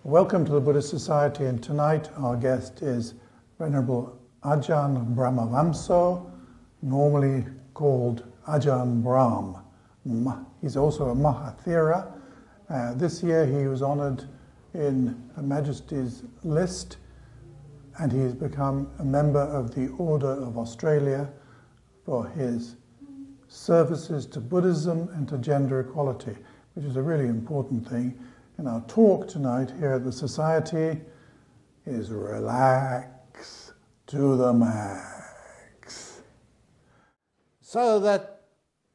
Welcome to the Buddhist Society, and tonight our guest is Venerable Ajahn Brahmavamso, normally called Ajahn Brahm. He's also a Mahathera. This year he was honoured in Her Majesty's list, and he has become a member of the Order of Australia for his services to Buddhism and to gender equality, which is a really important thing. And our talk tonight here at the Society is Relax to the Max. So the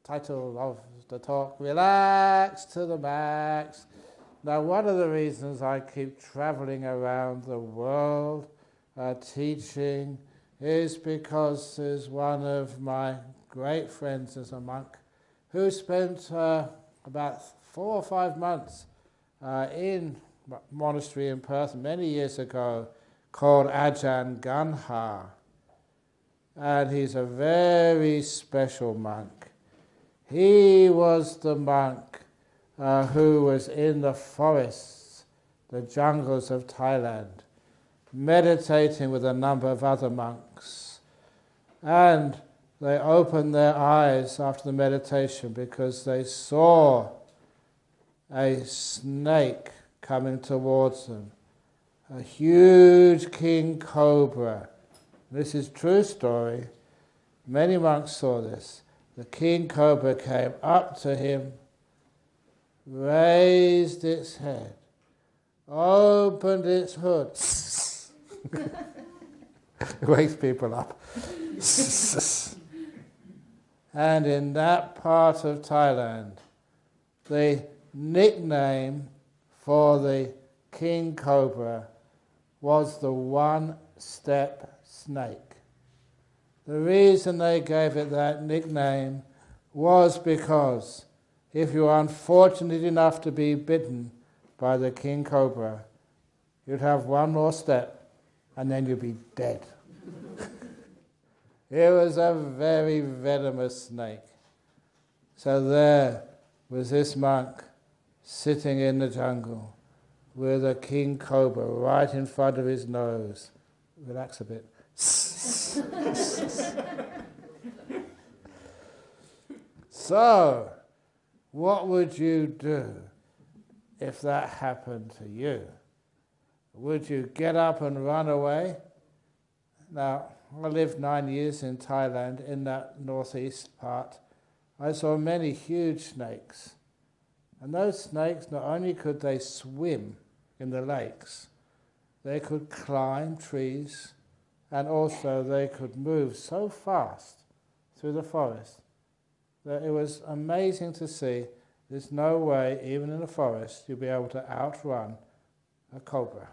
title of the talk, Relax to the Max. Now, one of the reasons I keep traveling around the world teaching is because there's one of my great friends as a monk who spent about 4 or 5 months in a monastery in Perth many years ago called Ajahn Brahm. And he's a very special monk. He was the monk who was in the forests, the jungles of Thailand, meditating with a number of other monks. And they opened their eyes after the meditation because they saw a snake coming towards them, a huge king cobra. This is true story. Many monks saw this. The king cobra came up to him, raised its head, opened its hood. It wakes people up. And in that part of Thailand, the nickname for the king cobra was the one-step snake. The reason they gave it that nickname was because if you were unfortunate enough to be bitten by the king cobra, you'd have one more step and then you'd be dead. It was a very venomous snake. So there was this monk sitting in the jungle with a king cobra right in front of his nose. Relax a bit. So, what would you do if that happened to you? Would you get up and run away? Now, I lived 9 years in Thailand, in that northeast part. I saw many huge snakes. And those snakes, not only could they swim in the lakes, they could climb trees, and also they could move so fast through the forest that it was amazing to see. There's no way, even in the forest, you'd be able to outrun a cobra.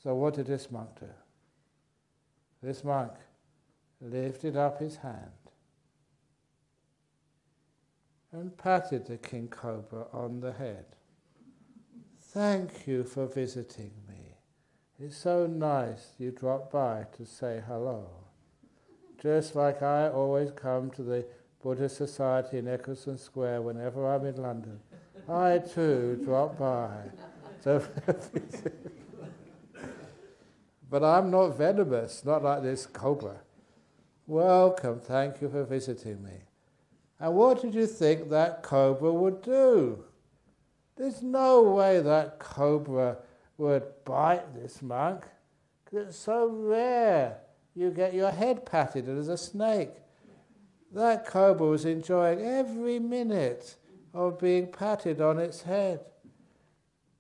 So what did this monk do? This monk lifted up his hand and patted the king cobra on the head. Thank you for visiting me. It's so nice you dropped by to say hello. Just like I always come to the Buddhist Society in Eccleston Square whenever I'm in London. I too drop by. So but I'm not venomous, not like this cobra. Welcome, thank you for visiting me. And what did you think that cobra would do? There's no way that cobra would bite this monk, because it's so rare. You get your head patted as a snake. That cobra was enjoying every minute of being patted on its head.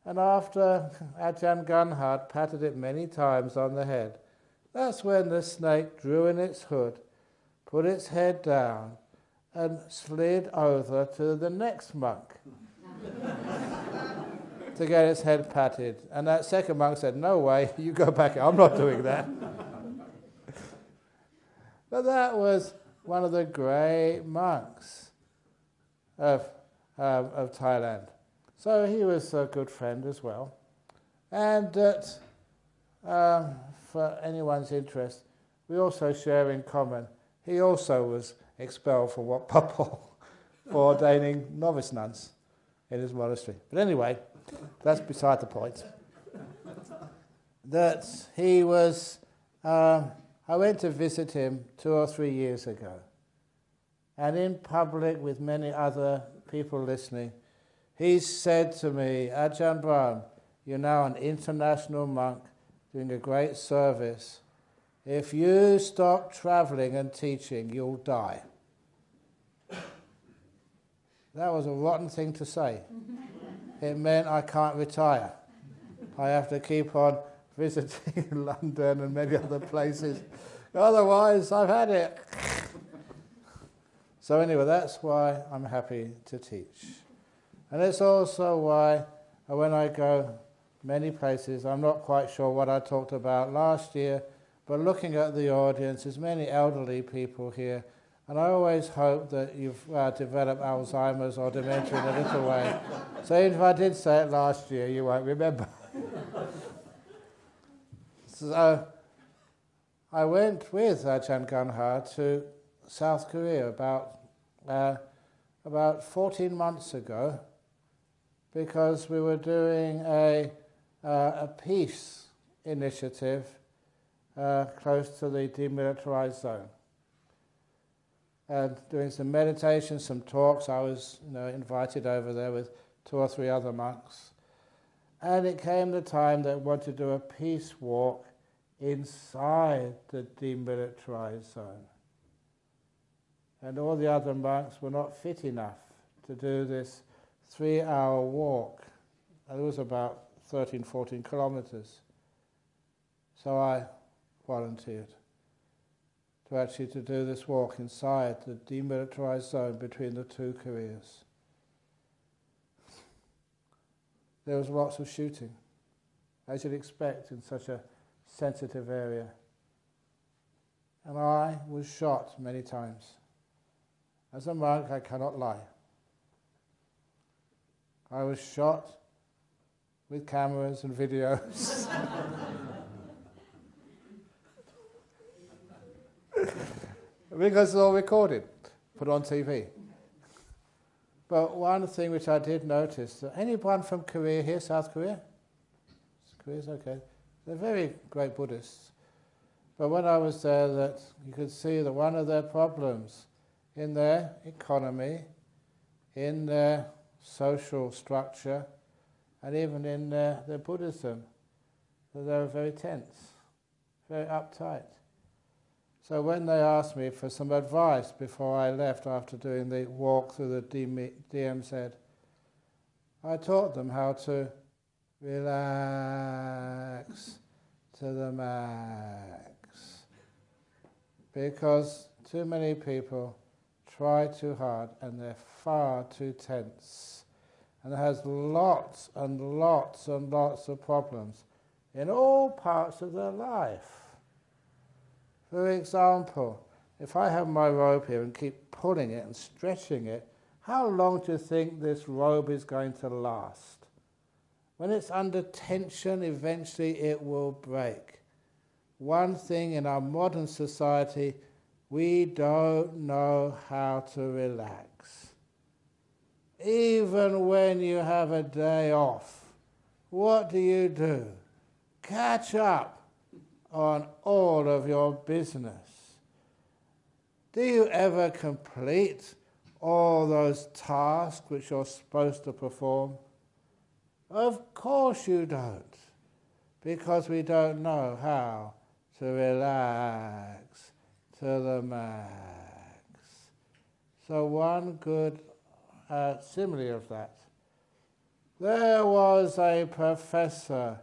And after Ajahn Brahm had patted it many times on the head, that's when the snake drew in its hood, put its head down, and slid over to the next monk to get its head patted. And that second monk said, no way, you go back, I'm not doing that. But that was one of the great monks of Thailand. So he was a good friend as well. And that, for anyone's interest, we also share in common. He also was expelled from Wat Pah Pong for ordaining novice nuns in his monastery. But anyway, that's beside the point. That he was, I went to visit him 2 or 3 years ago, and in public with many other people listening, he said to me, Ajahn Brahm, you're now an international monk doing a great service. If you stop traveling and teaching, you'll die. That was a rotten thing to say. It meant I can't retire. I have to keep on visiting London and many other places. Otherwise, I've had it. So anyway, that's why I'm happy to teach. And it's also why when I go many places, I'm not quite sure what I talked about last year, but looking at the audience, there's many elderly people here, and I always hope that you've developed Alzheimer's or dementia in a little way. So even if I did say it last year, you won't remember. So I went with Ajahn Ganha to South Korea about 14 months ago, because we were doing a peace initiative close to the demilitarized zone, and doing some meditation, some talks. I was invited over there with 2 or 3 other monks, and it came the time that we wanted to do a peace walk inside the demilitarized zone, and all the other monks were not fit enough to do this 3-hour walk. It was about 13, 14 kilometers. So I volunteered to do this walk inside the demilitarized zone between the 2 Koreas. There was lots of shooting, as you'd expect in such a sensitive area. And I was shot many times. As a monk, I cannot lie. I was shot with cameras and videos. Because it's all recorded, put on TV. But one thing which I did notice, that anyone from Korea here, South Korea? Korea's okay. They're very great Buddhists. But when I was there, that you could see that one of their problems in their economy, in their social structure, and even in their Buddhism, that they were very tense, very uptight. So when they asked me for some advice before I left after doing the walk through the DMZ, I taught them how to relax to the max. Because too many people try too hard and they're far too tense. And it has lots and lots and lots of problems in all parts of their life. For example, if I have my robe here and keep pulling it and stretching it, how long do you think this robe is going to last? When it's under tension, eventually it will break. One thing in our modern society, we don't know how to relax. Even when you have a day off, what do? Catch up on all of your business. Do you ever complete all those tasks which you're supposed to perform? Of course you don't, because we don't know how to relax to the max. So one good simile of that. There was a professor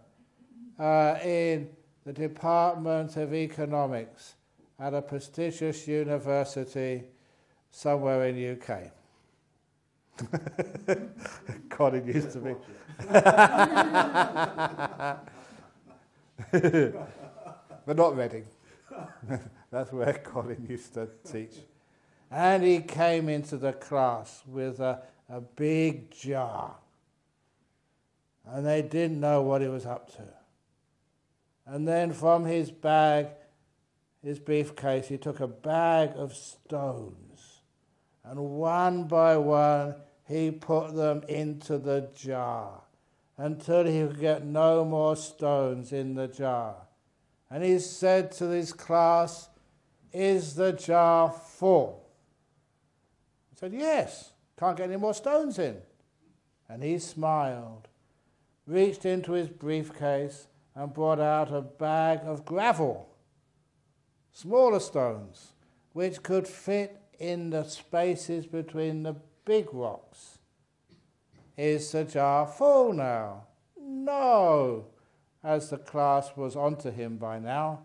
in the Department of Economics at a prestigious university somewhere in UK. Colin used to be. But not Reading. That's where Colin used to teach. And he came into the class with a big jar. And they didn't know what he was up to. And then from his bag, his briefcase, he took a bag of stones. And one by one, he put them into the jar until he could get no more stones in the jar. And he said to his class, "Is the jar full?" He said, "Yes, can't get any more stones in." And he smiled, reached into his briefcase and brought out a bag of gravel, smaller stones, which could fit in the spaces between the big rocks. "Is the jar full now?" "No," as the class was onto him by now.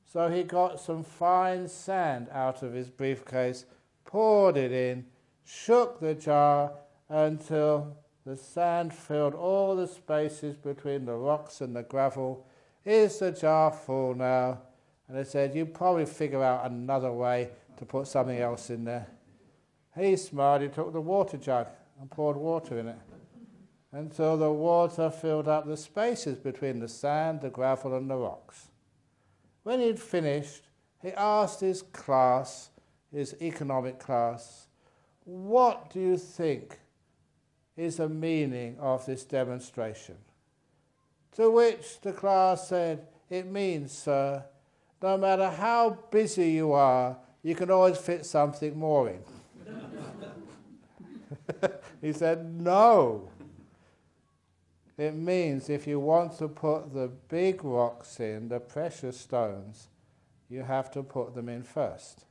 So he got some fine sand out of his briefcase, poured it in, shook the jar until the sand filled all the spaces between the rocks and the gravel. "Is the jar full now?" And they said, "You probably figure out another way to put something else in there." He smiled, he took the water jug and poured water in it until the water filled up the spaces between the sand, the gravel and the rocks. When he'd finished, he asked his class, his economic class, "What do you think is the meaning of this demonstration?" To which the class said, "It means, sir, no matter how busy you are, you can always fit something more in." He said, "No. It means if you want to put the big rocks in, the precious stones, you have to put them in first."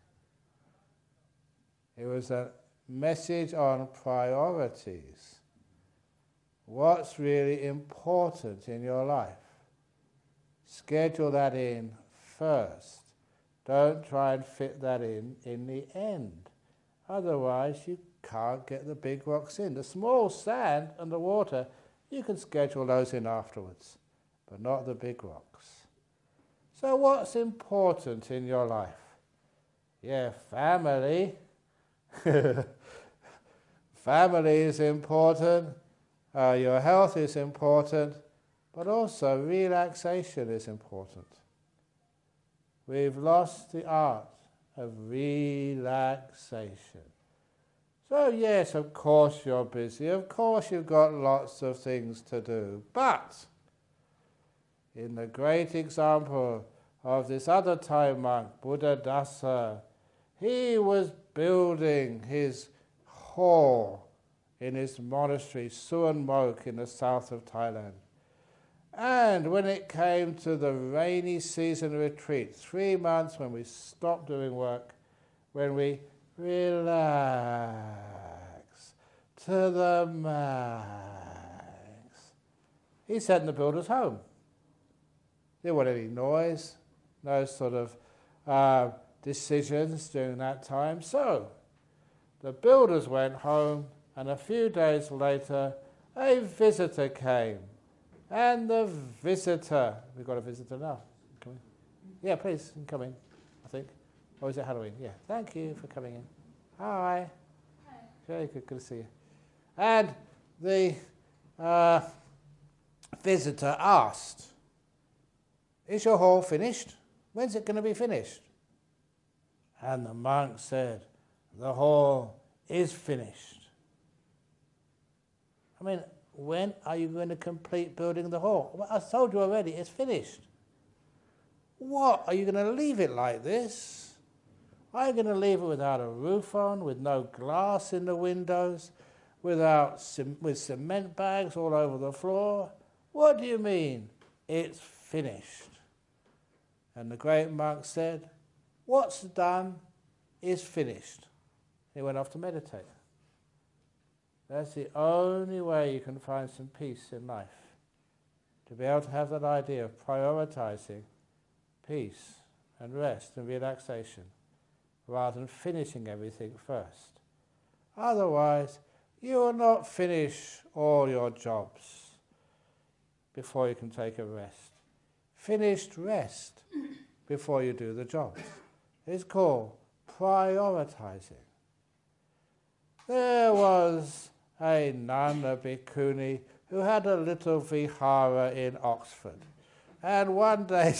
It was a message on priorities. What's really important in your life? Schedule that in first. Don't try and fit that in the end. Otherwise, you can't get the big rocks in. The small sand and the water, you can schedule those in afterwards, but not the big rocks. So what's important in your life? Yeah, family. Family is important. Your health is important. But also relaxation is important. We've lost the art of relaxation. So yes, of course you're busy, of course you've got lots of things to do, but in the great example of this other Thai monk, Buddhadasa, he was building his hall in his monastery, Suan Mok, in the south of Thailand. And when it came to the rainy season retreat, 3 months when we stopped doing work, when we relax to the max, he sat in the builder's home. There wasn't any noise, no sort of decisions during that time. So the builders went home, and a few days later a visitor came. And the visitor, we've got a visitor now. Come in. Yeah, please, come in, I think. Or is it Halloween? Yeah, thank you for coming in. Hi. Hi. Very good to see you. And the visitor asked, "Is your hall finished? When's it going to be finished?" And the monk said, "The hall is finished." I mean, when are you going to complete building the hall? Well, I told you already, it's finished. What, are you going to leave it like this? Are you going to leave it without a roof on, with no glass in the windows, with cement bags all over the floor? What do you mean, it's finished? And the great monk said, "What's done is finished." He went off to meditate. That's the only way you can find some peace in life. To be able to have that idea of prioritizing peace and rest and relaxation rather than finishing everything first. Otherwise, you will not finish all your jobs before you can take a rest. Finished rest before you do the jobs. It's called prioritizing. There was a nun, a bhikkhuni, who had a little vihara in Oxford. And one day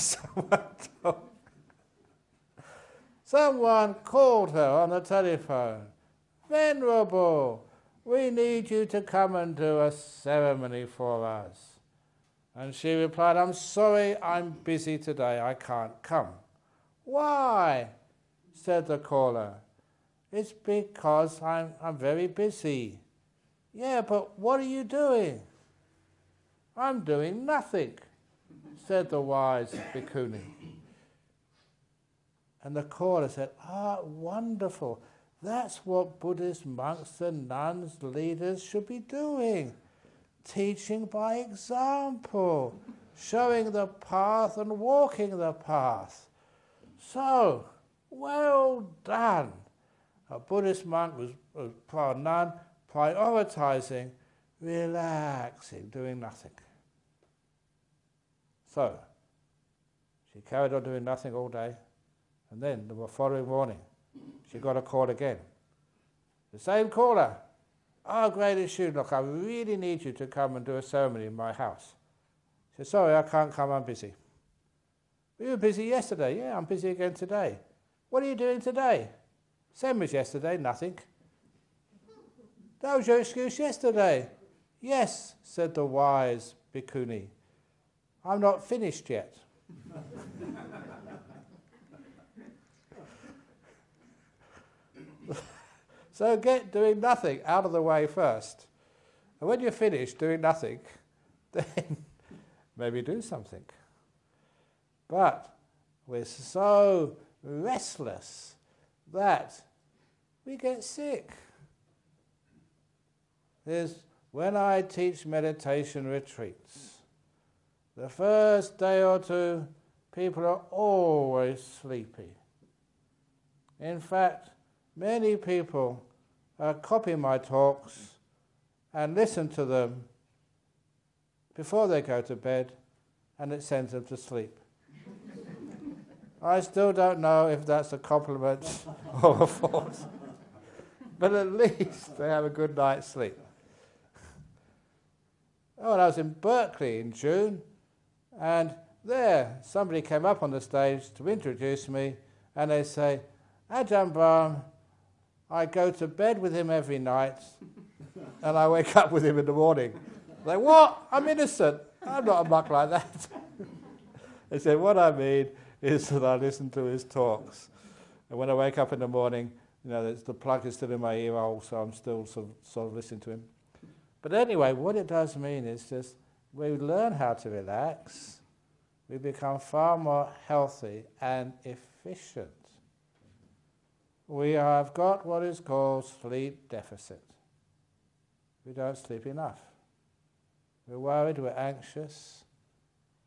someone called her on the telephone, "Venerable, we need you to come and do a ceremony for us. And she replied, I'm sorry, I'm busy today, I can't come. Why? Said the caller. It's because I'm very busy. Yeah, but what are you doing? I'm doing nothing, said the wise bhikkhuni. And the caller said, wonderful. That's what Buddhist monks and nuns, leaders should be doing. Teaching by example, showing the path and walking the path. So, well done. A Buddhist monk or nun prioritizing, relaxing, doing nothing. So, she carried on doing nothing all day, and then the following morning, she got a call again. The same caller. Oh, great issue, look, I really need you to come and do a ceremony in my house. She said, sorry, I can't come, I'm busy. You were busy yesterday. Yeah, I'm busy again today. What are you doing today? Same as yesterday, nothing. That was your excuse yesterday. Yes, said the wise bhikkhuni. I'm not finished yet. So get doing nothing out of the way first. And when you're finished doing nothing, then maybe do something. But we're so restless that we get sick. When I teach meditation retreats, the first day or two, people are always sleepy. In fact, many people copy my talks and listen to them before they go to bed, and it sends them to sleep. I still don't know if that's a compliment or a fault, but at least they have a good night's sleep. Oh, and I was in Berkeley in June, and there somebody came up on the stage to introduce me, and they say, Ajahn Brahm, I go to bed with him every night, and I wake up with him in the morning. Like, what? I'm innocent. I'm not a monk like that. They said, what I mean is that I listen to his talks. And when I wake up in the morning, the plug is still in my ear hole, so I'm still sort of listening to him. But anyway, what it does mean is just we learn how to relax, we become far more healthy and efficient. We have got what is called sleep deficit. We don't sleep enough. We're worried, we're anxious,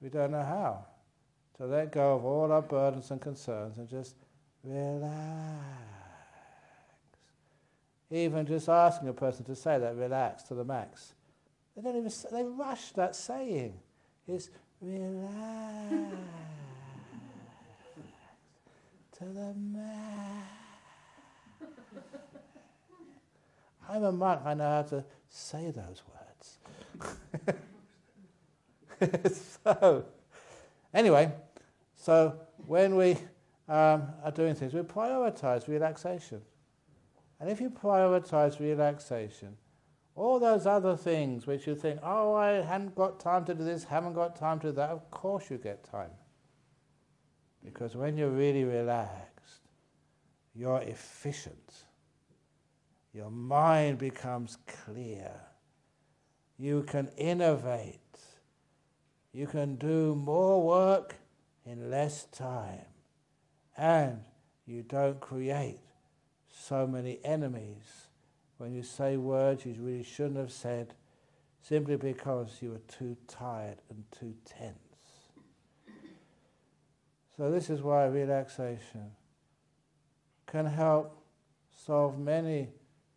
we don't know how to let go of all our burdens and concerns and just relax. Even just asking a person to say that, relax to the max. They rush that saying. It's relax to the max. I'm a monk, I know how to say those words. So when we are doing things, we prioritize relaxation. And if you prioritize relaxation, all those other things which you think, oh, I haven't got time to do this, haven't got time to do that, of course you get time. Because when you're really relaxed, you're efficient. Your mind becomes clear. You can innovate. You can do more work in less time. And you don't create so many enemies when you say words you really shouldn't have said, simply because you were too tired and too tense. So this is why relaxation can help solve many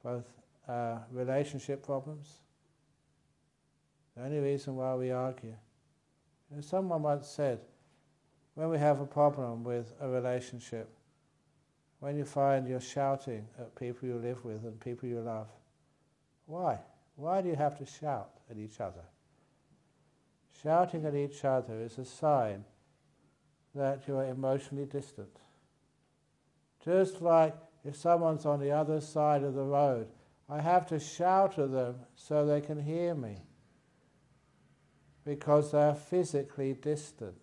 both relationship problems. The only reason why we argue. Someone once said, when we have a problem with a relationship, when you find you're shouting at people you live with and people you love, why? Why do you have to shout at each other? Shouting at each other is a sign that you are emotionally distant. Just like if someone's on the other side of the road, I have to shout at them so they can hear me, because they are physically distant.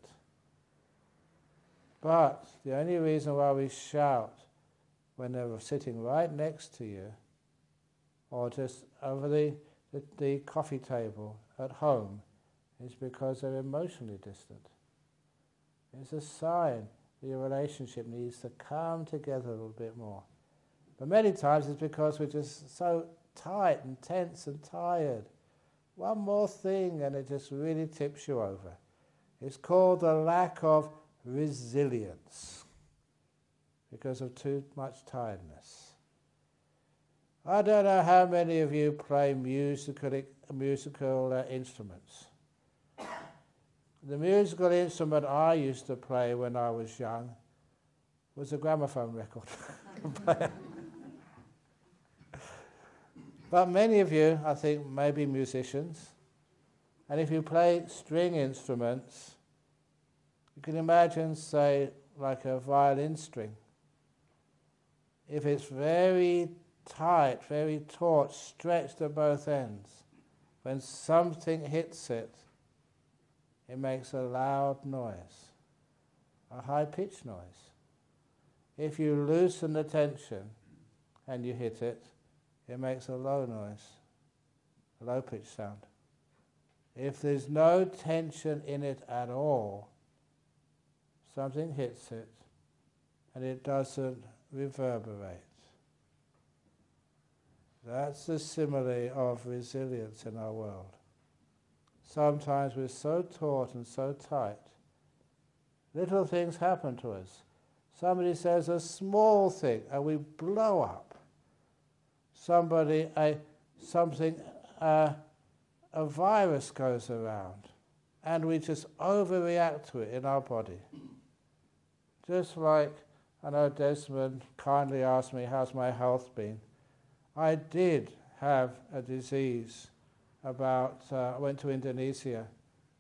But the only reason why we shout when they're sitting right next to you, or just over the coffee table at home, is because they're emotionally distant. It's a sign that your relationship needs to come together a little bit more. But many times it's because we're just so tight and tense and tired. One more thing and it just really tips you over. It's called the lack of resilience because of too much tiredness. I don't know how many of you play musical instruments. The musical instrument I used to play when I was young was a gramophone record player. But many of you, I think, may be musicians, and if you play string instruments, you can imagine, say, like a violin string. If it's very tight, very taut, stretched at both ends, when something hits it, it makes a loud noise, a high-pitched noise. If you loosen the tension and you hit it, it makes a low noise, a low-pitched sound. If there's no tension in it at all, something hits it and it doesn't reverberate. That's the simile of resilience in our world. Sometimes we're so taut and so tight, little things happen to us. Somebody says a small thing and we blow up. A virus goes around and we just overreact to it in our body. Just like, I know Desmond kindly asked me, how's my health been? I did have a disease I went to Indonesia,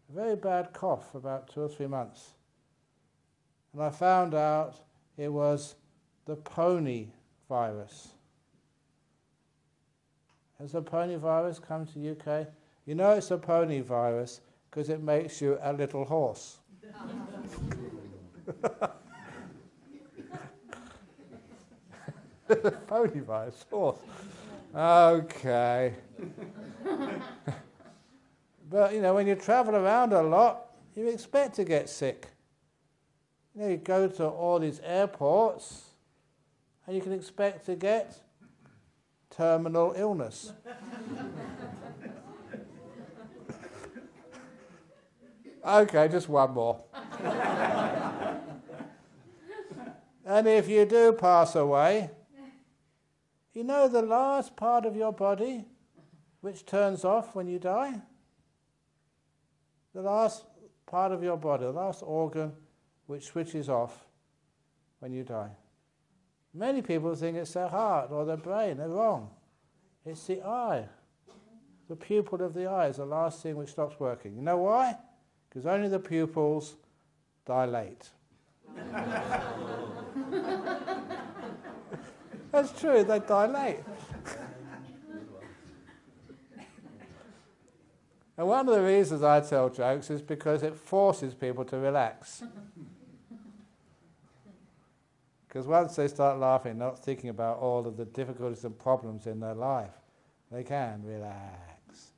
a very bad cough for about 2 or 3 months. And I found out it was the pony virus. Has the pony virus come to the UK? You know it's a pony virus because it makes you a little horse. Pony virus, horse. Okay. But, when you travel around a lot, you expect to get sick. You go to all these airports, and you can expect to get terminal illness. Okay, just one more. And if you do pass away, the last part of your body which turns off when you die? The last part of your body, the last organ which switches off when you die. Many people think it's their heart or their brain. They're wrong. It's the eye. The pupil of the eye is the last thing which stops working. You know why? Because only the pupils dilate. That's true, they dilate. And one of the reasons I tell jokes is because it forces people to relax. Because once they start laughing, not thinking about all of the difficulties and problems in their life, they can relax.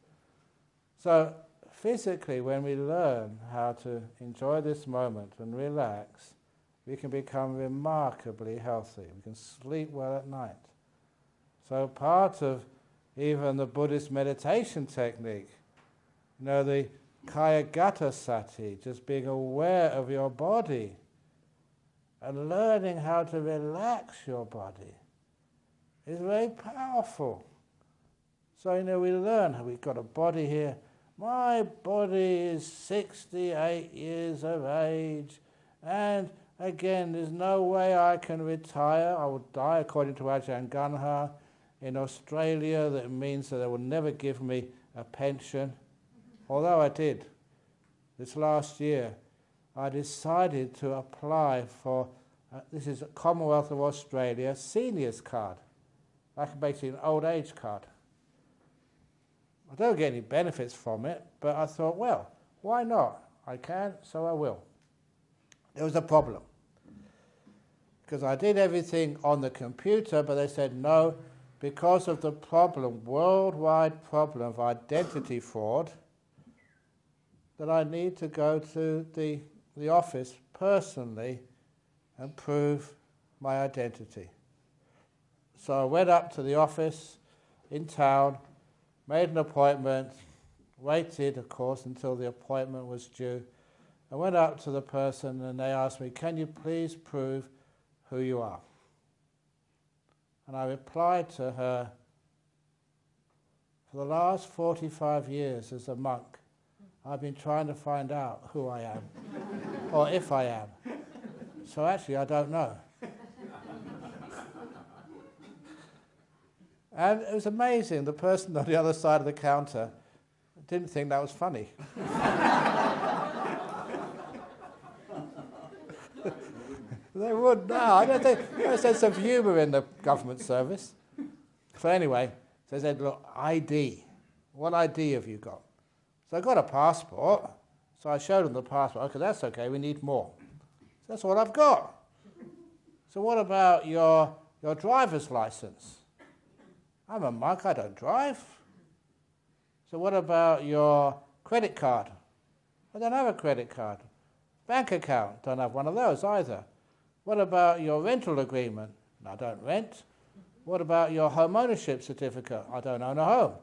So physically, when we learn how to enjoy this moment and relax, we can become remarkably healthy. We can sleep well at night. So part of even the Buddhist meditation technique, the Kayagata Sati, just being aware of your body and learning how to relax your body is very powerful. So, we learn how we've got a body here. My body is 68 years of age, and again, there's no way I can retire. I will die, according to Ajahn Brahm. In Australia, that means that they will never give me a pension. Although I did. This last year, I decided to apply for, this is Commonwealth of Australia, seniors card. like basically an old age card. I don't get any benefits from it, but I thought, well, why not? I can, so I will. There was a problem, because I did everything on the computer, but they said no, because of the problem, worldwide problem of identity fraud, that I need to go to the office personally and prove my identity. So I went up to the office in town, made an appointment, waited, of course, until the appointment was due. I went up to the person and they asked me, can you please prove who you are? And I replied to her, for the last 45 years as a monk, I've been trying to find out who I am, or if I am. So actually I don't know. And it was amazing, the person on the other side of the counter didn't think that was funny. They would, no, I don't think, there's a sense of humour in the government service. So anyway, so they said, look, ID, what ID have you got? So I got a passport, so I showed them the passport. Okay, that's okay, we need more. So that's all I've got. So what about your driver's license? I'm a monk, I don't drive. So what about your credit card? I don't have a credit card. Bank account, don't have one of those either. What about your rental agreement? I don't rent. What about your home ownership certificate? I don't own a home.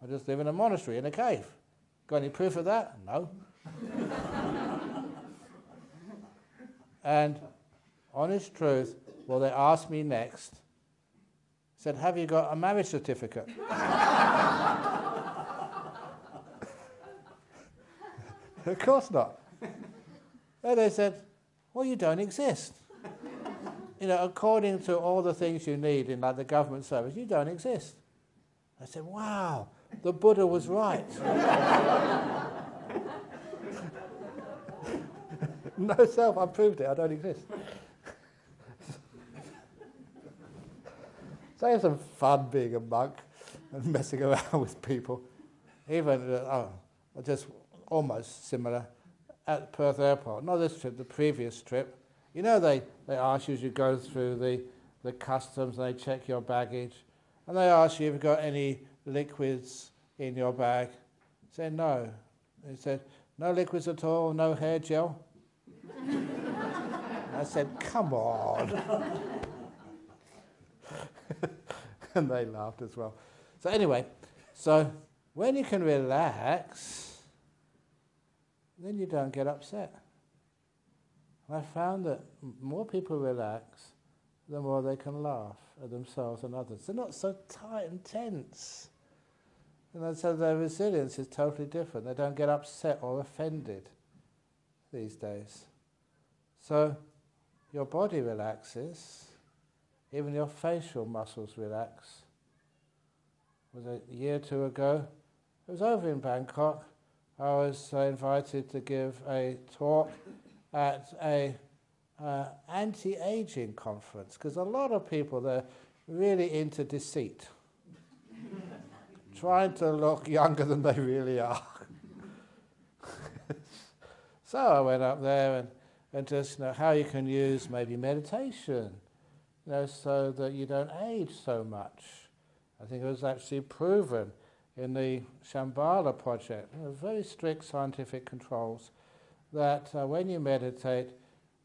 I just live in a monastery in a cave. Got any proof of that? No. And honest truth, well, they asked me next, said, have you got a marriage certificate? Of course not. And they said, well, you don't exist. You know, according to all the things you need in like the government service, you don't exist. I said, wow, the Buddha was right. No self, I proved it, I don't exist. So I had some fun being a monk and messing around with people. Even, just almost similar, at Perth Airport. Not this trip, the previous trip. You know, they ask you as you go through the customs, and they check your baggage, and they ask you if you've got any liquids in your bag. I said, no. They said, no liquids at all, no hair gel? I said, come on. And they laughed as well. So anyway, so when you can relax, then you don't get upset. I found that more people relax, the more they can laugh at themselves and others. They're not so tight and tense. And so their resilience is totally different. They don't get upset or offended these days. So your body relaxes, even your facial muscles relax. It was a year or two ago. It was over in Bangkok. I was invited to give a talk at a anti-aging conference, because a lot of people, they're really into deceit, trying to look younger than they really are. So I went up there and just, how you can use maybe meditation, so that you don't age so much. I think it was actually proven in the Shambhala project, very strict scientific controls, that when you meditate,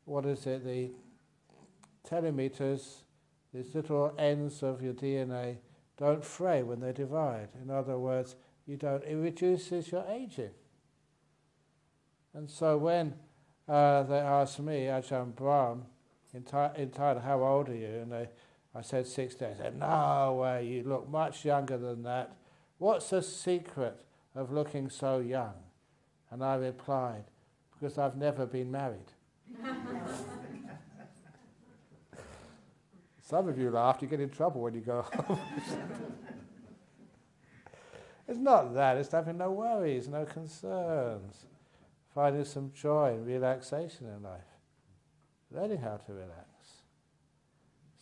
the telemeters, these little ends of your DNA, don't fray when they divide. In other words, it reduces your aging. And so when they asked me, Ajahn Brahm, in Thailand, how old are you? And I said 60. I said, no way, you look much younger than that. What's the secret of looking so young? And I replied, because I've never been married. Some of you laughed, you get in trouble when you go home. It's not that, it's having no worries, no concerns, finding some joy and relaxation in life, learning how to relax.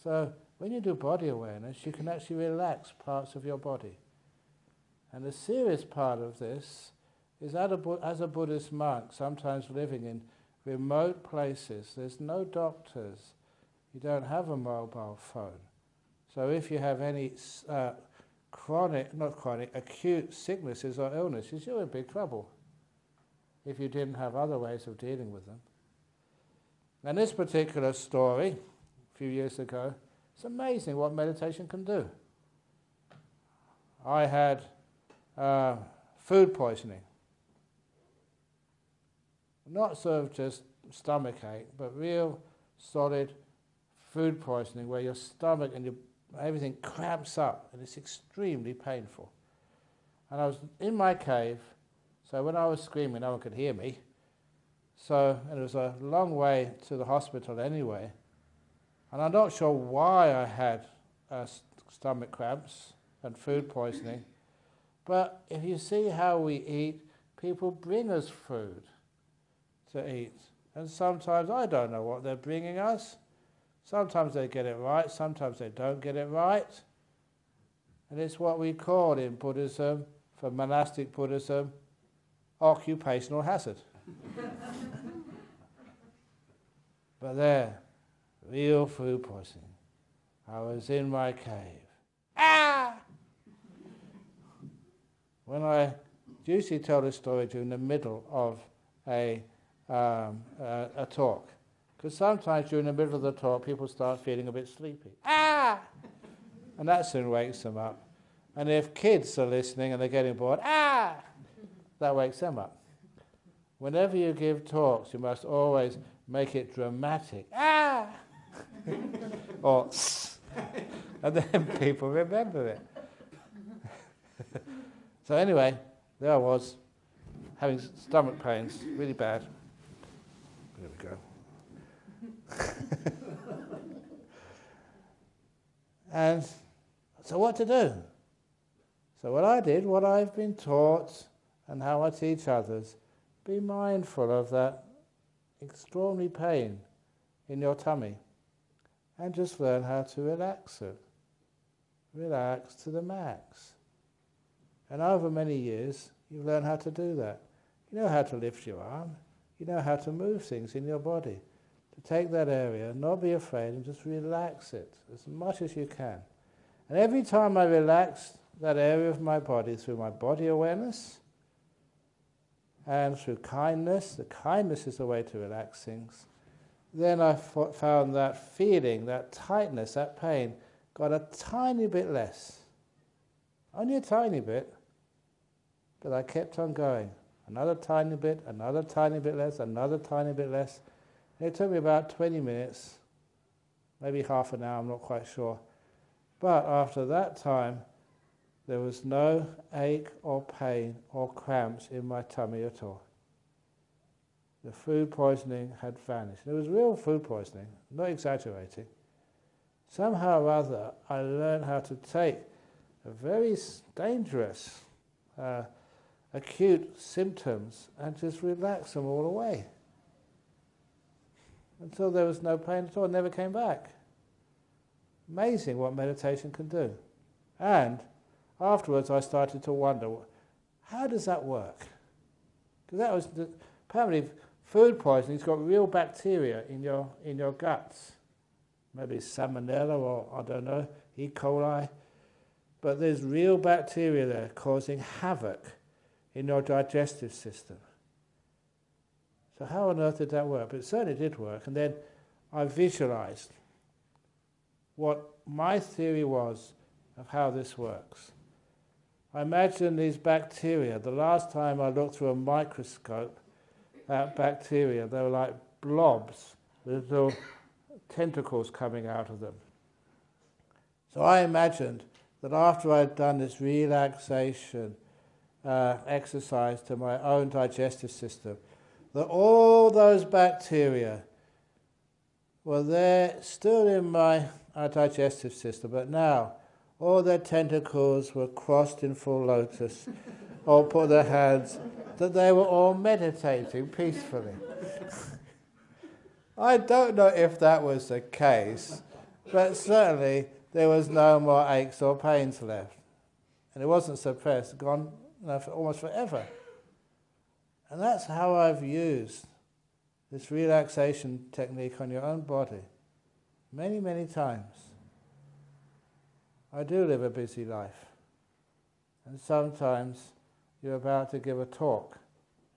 So when you do body awareness, you can actually relax parts of your body. And the serious part of this is as a Buddhist monk, sometimes living in remote places, there's no doctors, you don't have a mobile phone. So if you have any acute sicknesses or illnesses, you're in big trouble if you didn't have other ways of dealing with them. And this particular story, a few years ago, it's amazing what meditation can do. I had food poisoning. Not sort of just stomach ache, but real solid food poisoning where your stomach and everything cramps up and it's extremely painful. And I was in my cave, so when I was screaming no one could hear me. And it was a long way to the hospital anyway. And I'm not sure why I had stomach cramps and food poisoning, but if you see how we eat, people bring us food to eat. And sometimes I don't know what they're bringing us. Sometimes they get it right, sometimes they don't get it right. And it's what we call in Buddhism, for monastic Buddhism, occupational hazard. But there, real food poisoning. I was in my cave. When I usually tell this story during the middle of a talk, because sometimes during the middle of the talk people start feeling a bit sleepy. And that soon wakes them up. And if kids are listening and they're getting bored, that wakes them up. Whenever you give talks, you must always make it dramatic. Or and then people remember it. So anyway, there I was, having stomach pains, really bad. There we go. And so what to do? So what I did, what I've been taught, and how I teach others, be mindful of that extraordinary pain in your tummy, and just learn how to relax it. Relax to the max. And over many years, you've learned how to do that. You know how to lift your arm. You know how to move things in your body. To take that area, not be afraid, and just relax it as much as you can. And every time I relax that area of my body through my body awareness and through kindness, the kindness is the way to relax things, then I found that feeling, that tightness, that pain, got a tiny bit less. Only a tiny bit, but I kept on going. Another tiny bit less, another tiny bit less. And it took me about 20 minutes, maybe half an hour, I'm not quite sure. But after that time, there was no ache or pain or cramps in my tummy at all. The food poisoning had vanished. It was real food poisoning, not exaggerating. Somehow or other, I learned how to take a very dangerous, acute symptoms and just relax them all away. Until there was no pain at all, it never came back. Amazing what meditation can do. And afterwards I started to wonder, how does that work? Because that was apparently food poisoning's got real bacteria in your guts. Maybe salmonella or, I don't know, E. coli. But there's real bacteria there causing havoc in your digestive system. So how on earth did that work? But it certainly did work. And then I visualized what my theory was of how this works. I imagined these bacteria. The last time I looked through a microscope at bacteria, they were like blobs with little tentacles coming out of them. So I imagined that after I'd done this relaxation exercise to my own digestive system, that all those bacteria were there still in my digestive system, but now all their tentacles were crossed in full lotus, or put their hands, that they were all meditating peacefully. I don't know if that was the case, but certainly there was no more aches or pains left. And it wasn't suppressed, gone for almost forever. And that's how I've used this relaxation technique on your own body many, many times. I do live a busy life. And sometimes you're about to give a talk,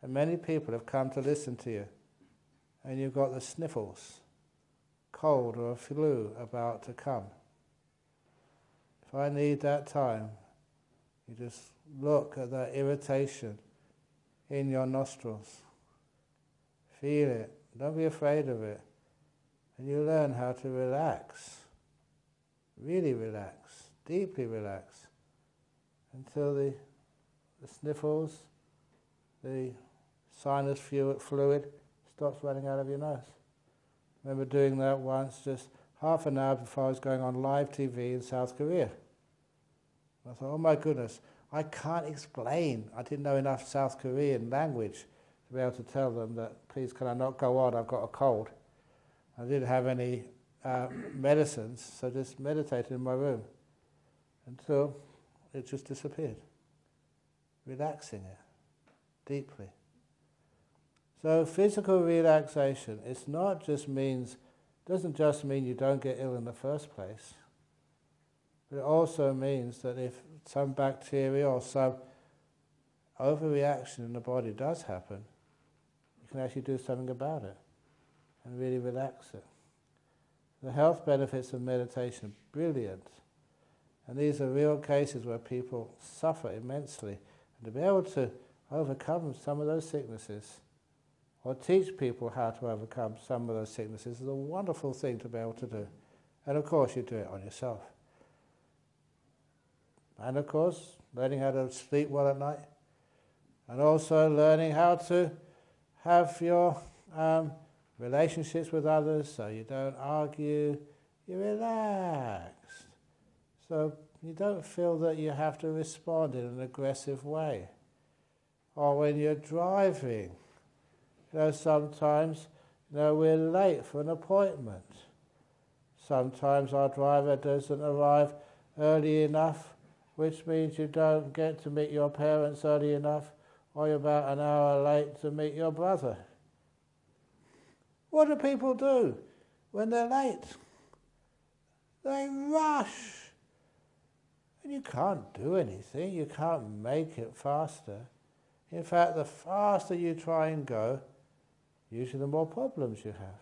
and many people have come to listen to you, and you've got the sniffles, cold or a flu about to come. If I need that time, you just look at that irritation in your nostrils. Feel it. Don't be afraid of it. And you learn how to relax. Really relax. Deeply relax. Until the sniffles, the sinus fluid stops running out of your nose. I remember doing that once, just half an hour before I was going on live TV in South Korea. I thought, oh my goodness, I can't explain. I didn't know enough South Korean language to be able to tell them that, please can I not go on, I've got a cold. I didn't have any medicines, so just meditated in my room until it just disappeared. Relaxing it deeply. So physical relaxation, doesn't just mean you don't get ill in the first place. But it also means that if some bacteria or some overreaction in the body does happen, you can actually do something about it and really relax it. The health benefits of meditation are brilliant. And these are real cases where people suffer immensely. And to be able to overcome some of those sicknesses, or teach people how to overcome some of those sicknesses, is a wonderful thing to be able to do. And of course you do it on yourself. And of course, learning how to sleep well at night, and also learning how to have your relationships with others so you don't argue, you're relaxed. So you don't feel that you have to respond in an aggressive way. Or when you're driving, sometimes we're late for an appointment. Sometimes our driver doesn't arrive early enough, which means you don't get to meet your parents early enough, or you're about an hour late to meet your brother. What do people do when they're late? They rush. And you can't do anything, you can't make it faster. In fact, the faster you try and go, usually the more problems you have.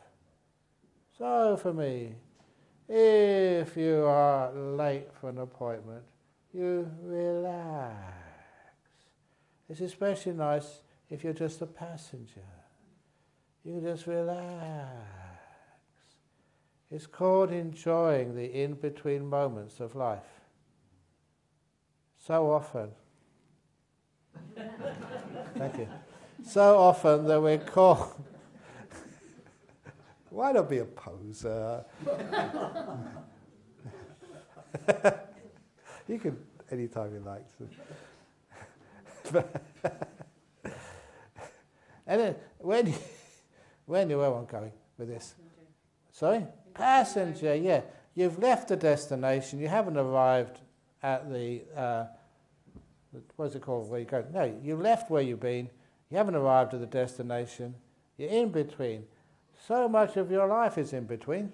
So for me, if you are late for an appointment, you relax. It's especially nice if you're just a passenger. You just relax. It's called enjoying the in-between moments of life. So often, thank you, so often that we're called, why not be a poser? You can, anytime you like. And then, where am I going with this? Sorry? Passenger, yeah. You've left the destination, you haven't arrived at the, what's it called, where you go? No, you left where you've been, you haven't arrived at the destination, you're in between. So much of your life is in between.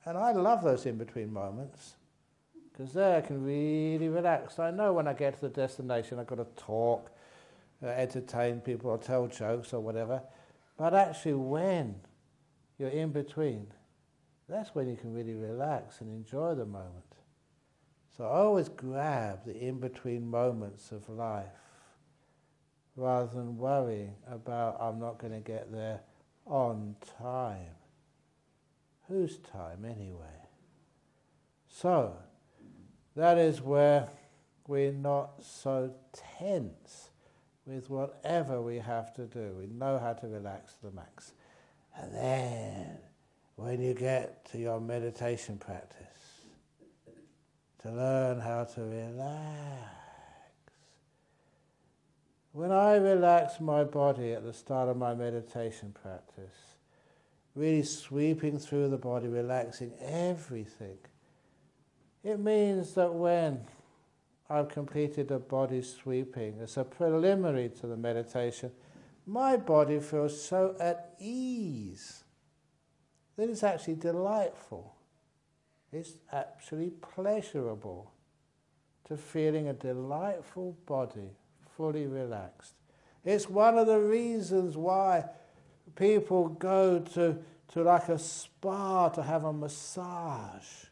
And I love those in-between moments, because there I can really relax. I know when I get to the destination I've got to talk, entertain people or tell jokes or whatever, but actually when you're in between, that's when you can really relax and enjoy the moment. So I always grab the in-between moments of life rather than worrying about I'm not going to get there on time. Whose time anyway? So that is where we're not so tense with whatever we have to do. We know how to relax to the max. And then when you get to your meditation practice, to learn how to relax. When I relax my body at the start of my meditation practice, really sweeping through the body, relaxing everything. It means that when I've completed a body sweeping, as a preliminary to the meditation, my body feels so at ease that it's actually delightful. It's actually pleasurable to feeling a delightful body, fully relaxed. It's one of the reasons why people go to like a spa to have a massage.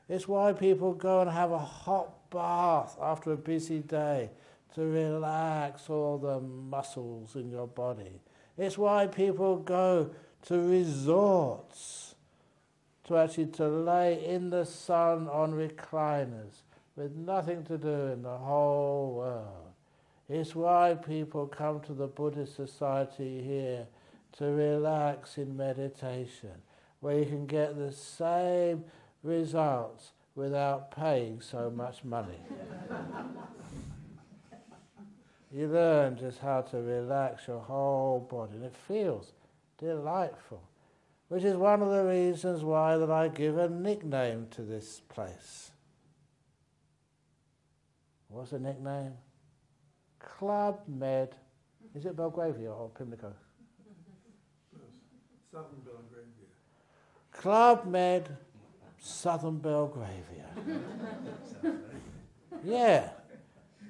It's why people go and have a hot bath after a busy day to relax all the muscles in your body. It's why people go to resorts to lay in the sun on recliners with nothing to do in the whole world. It's why people come to the Buddhist society here to relax in meditation, where you can get the same results without paying so much money. You learn just how to relax your whole body, and it feels delightful, which is one of the reasons why that I give a nickname to this place. What's the nickname? Club Med. Is it Belgravia or Pimlico? Southern Belgravia. Club Med, Southern Belgravia. Yeah,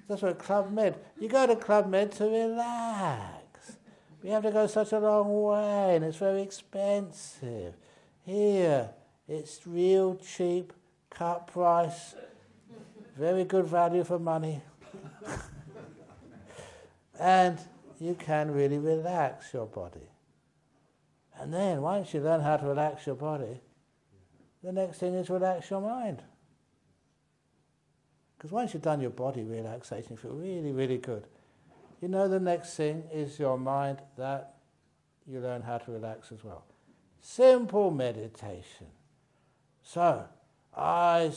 that's what Club Med. You go to Club Med to relax. You have to go such a long way, and it's very expensive. Here, it's real cheap, cut price, very good value for money. And you can really relax your body. And then once you learn how to relax your body, the next thing is relax your mind. Because once you've done your body relaxation, you feel really, really good. You know the next thing is your mind, that you learn how to relax as well. Simple meditation. So, I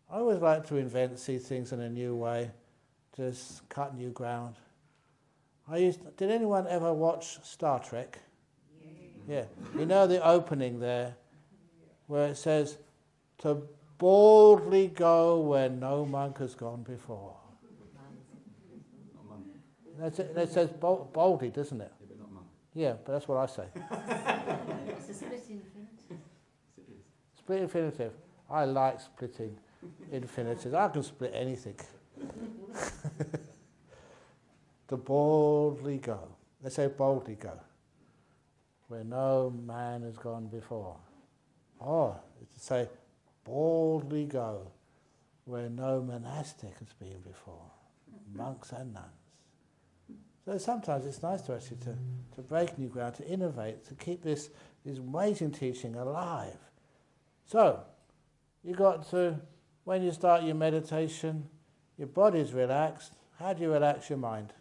always like to see things in a new way, just cut new ground. Did anyone ever watch Star Trek? Yeah. You know the opening there, where it says, to boldly go where no monk has gone before. It says boldly, doesn't it? Yeah, but not monk. Yeah, but that's what I say. It's a split infinitive. Split infinitive. I like splitting infinitives. I can split anything. To boldly go. Let's say boldly go. Where no man has gone before. Or to say boldly go where no monastic has been before. Monks and nuns. So sometimes it's nice to actually to break new ground, to innovate, to keep this amazing teaching alive. So, you got to, when you start your meditation, your body's relaxed. How do you relax your mind?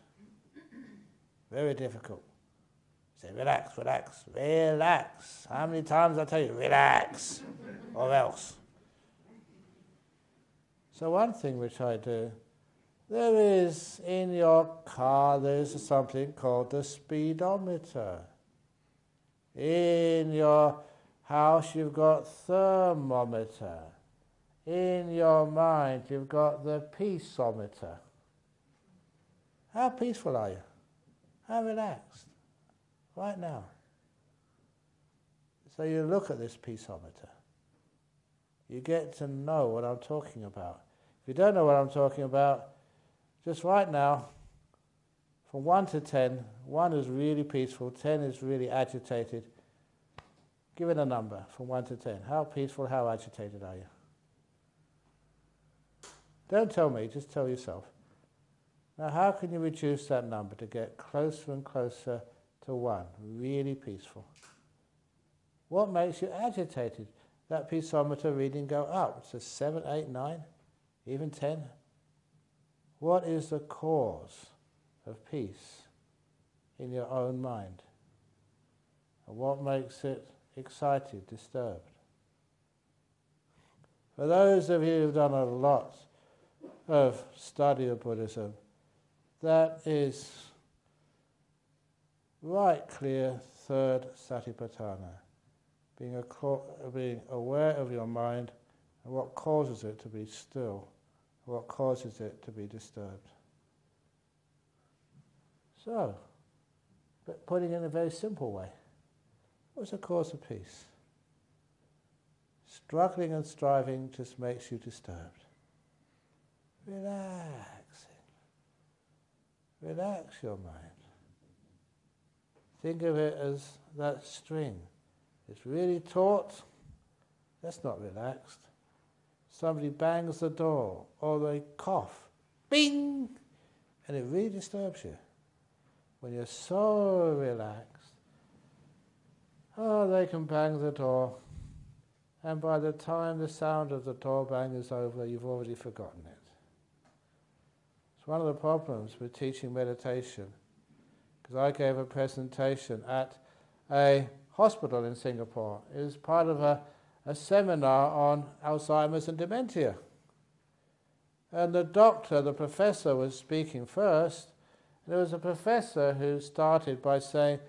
Very difficult. Say, relax, relax, relax. How many times I tell you, relax, or else? So one thing which I do, there is, in your car, there's something called the speedometer. In your house, you've got thermometer. In your mind, you've got the peaceometer. How peaceful are you? How relaxed? Right now. So you look at this peaceometer. You get to know what I'm talking about. If you don't know what I'm talking about, just right now, from 1 to 10, 1 is really peaceful, 10 is really agitated. Give it a number from 1 to 10. How peaceful, how agitated are you? Don't tell me, just tell yourself. Now how can you reduce that number to get closer and closer to 1, really peaceful? What makes you agitated? That peaceometer reading go up. So 7, 8, 9, even 10. What is the cause of peace in your own mind? And what makes it excited, disturbed? For those of you who've done a lot of study of Buddhism, that is right clear third satipatthana, being aware of your mind and what causes it to be still, what causes it to be disturbed. So, but putting it in a very simple way, what's the cause of peace? Struggling and striving just makes you disturbed. Relaxing. Relax your mind. Think of it as that string. It's really taut. That's not relaxed. Somebody bangs the door, or they cough, bing, and it really disturbs you. When you're so relaxed, they can bang the door, and by the time the sound of the door bang is over, you've already forgotten it. It's one of the problems with teaching meditation, because I gave a presentation at a hospital in Singapore. It was part of a seminar on Alzheimer's and dementia. And the doctor, the professor, was speaking first. There was a professor who started by saying,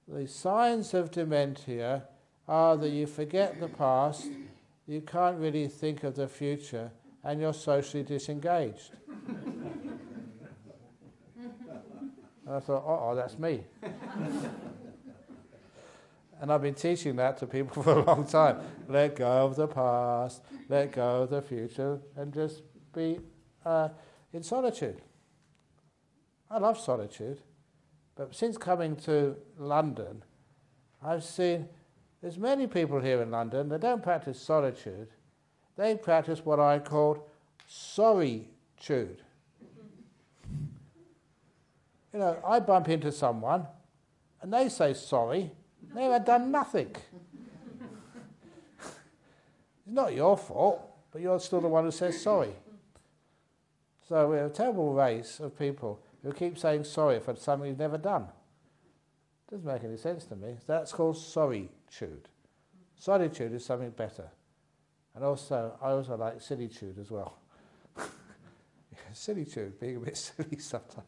the signs of dementia are that you forget the past, you can't really think of the future, and you're socially disengaged. And I thought, that's me. And I've been teaching that to people for a long time. Let go of the past, let go of the future, and just be in solitude. I love solitude, but since coming to London, I've seen there's many people here in London that don't practice solitude. They practice what I call sorry-tude. You know, I bump into someone, and they say sorry. They have done nothing. It's not your fault, but you're still the one who says sorry. So we have a terrible race of people who keep saying sorry for something you've never done. Doesn't make any sense to me. That's called sorry-tude. Solitude is something better. And also, I also like silly-tude as well. Silly-tude, being a bit silly sometimes.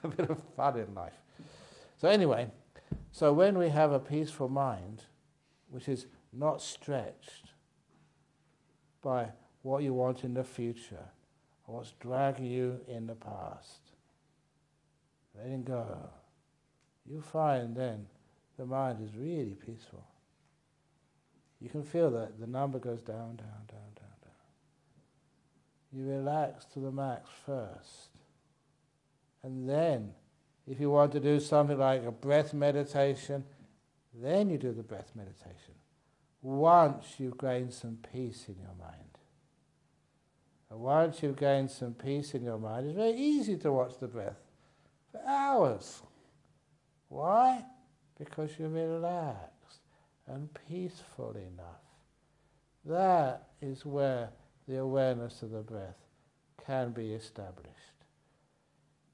A bit of fun in life. So anyway, so when we have a peaceful mind, which is not stretched by what you want in the future, or what's dragging you in the past, letting go, you find then the mind is really peaceful. You can feel that the number goes down, down, down, down, down. You relax to the max first. And then, if you want to do something like a breath meditation, then you do the breath meditation. Once you've gained some peace in your mind. And once you've gained some peace in your mind, it's very easy to watch the breath for hours. Why? Because you're relaxed and peaceful enough. That is where the awareness of the breath can be established.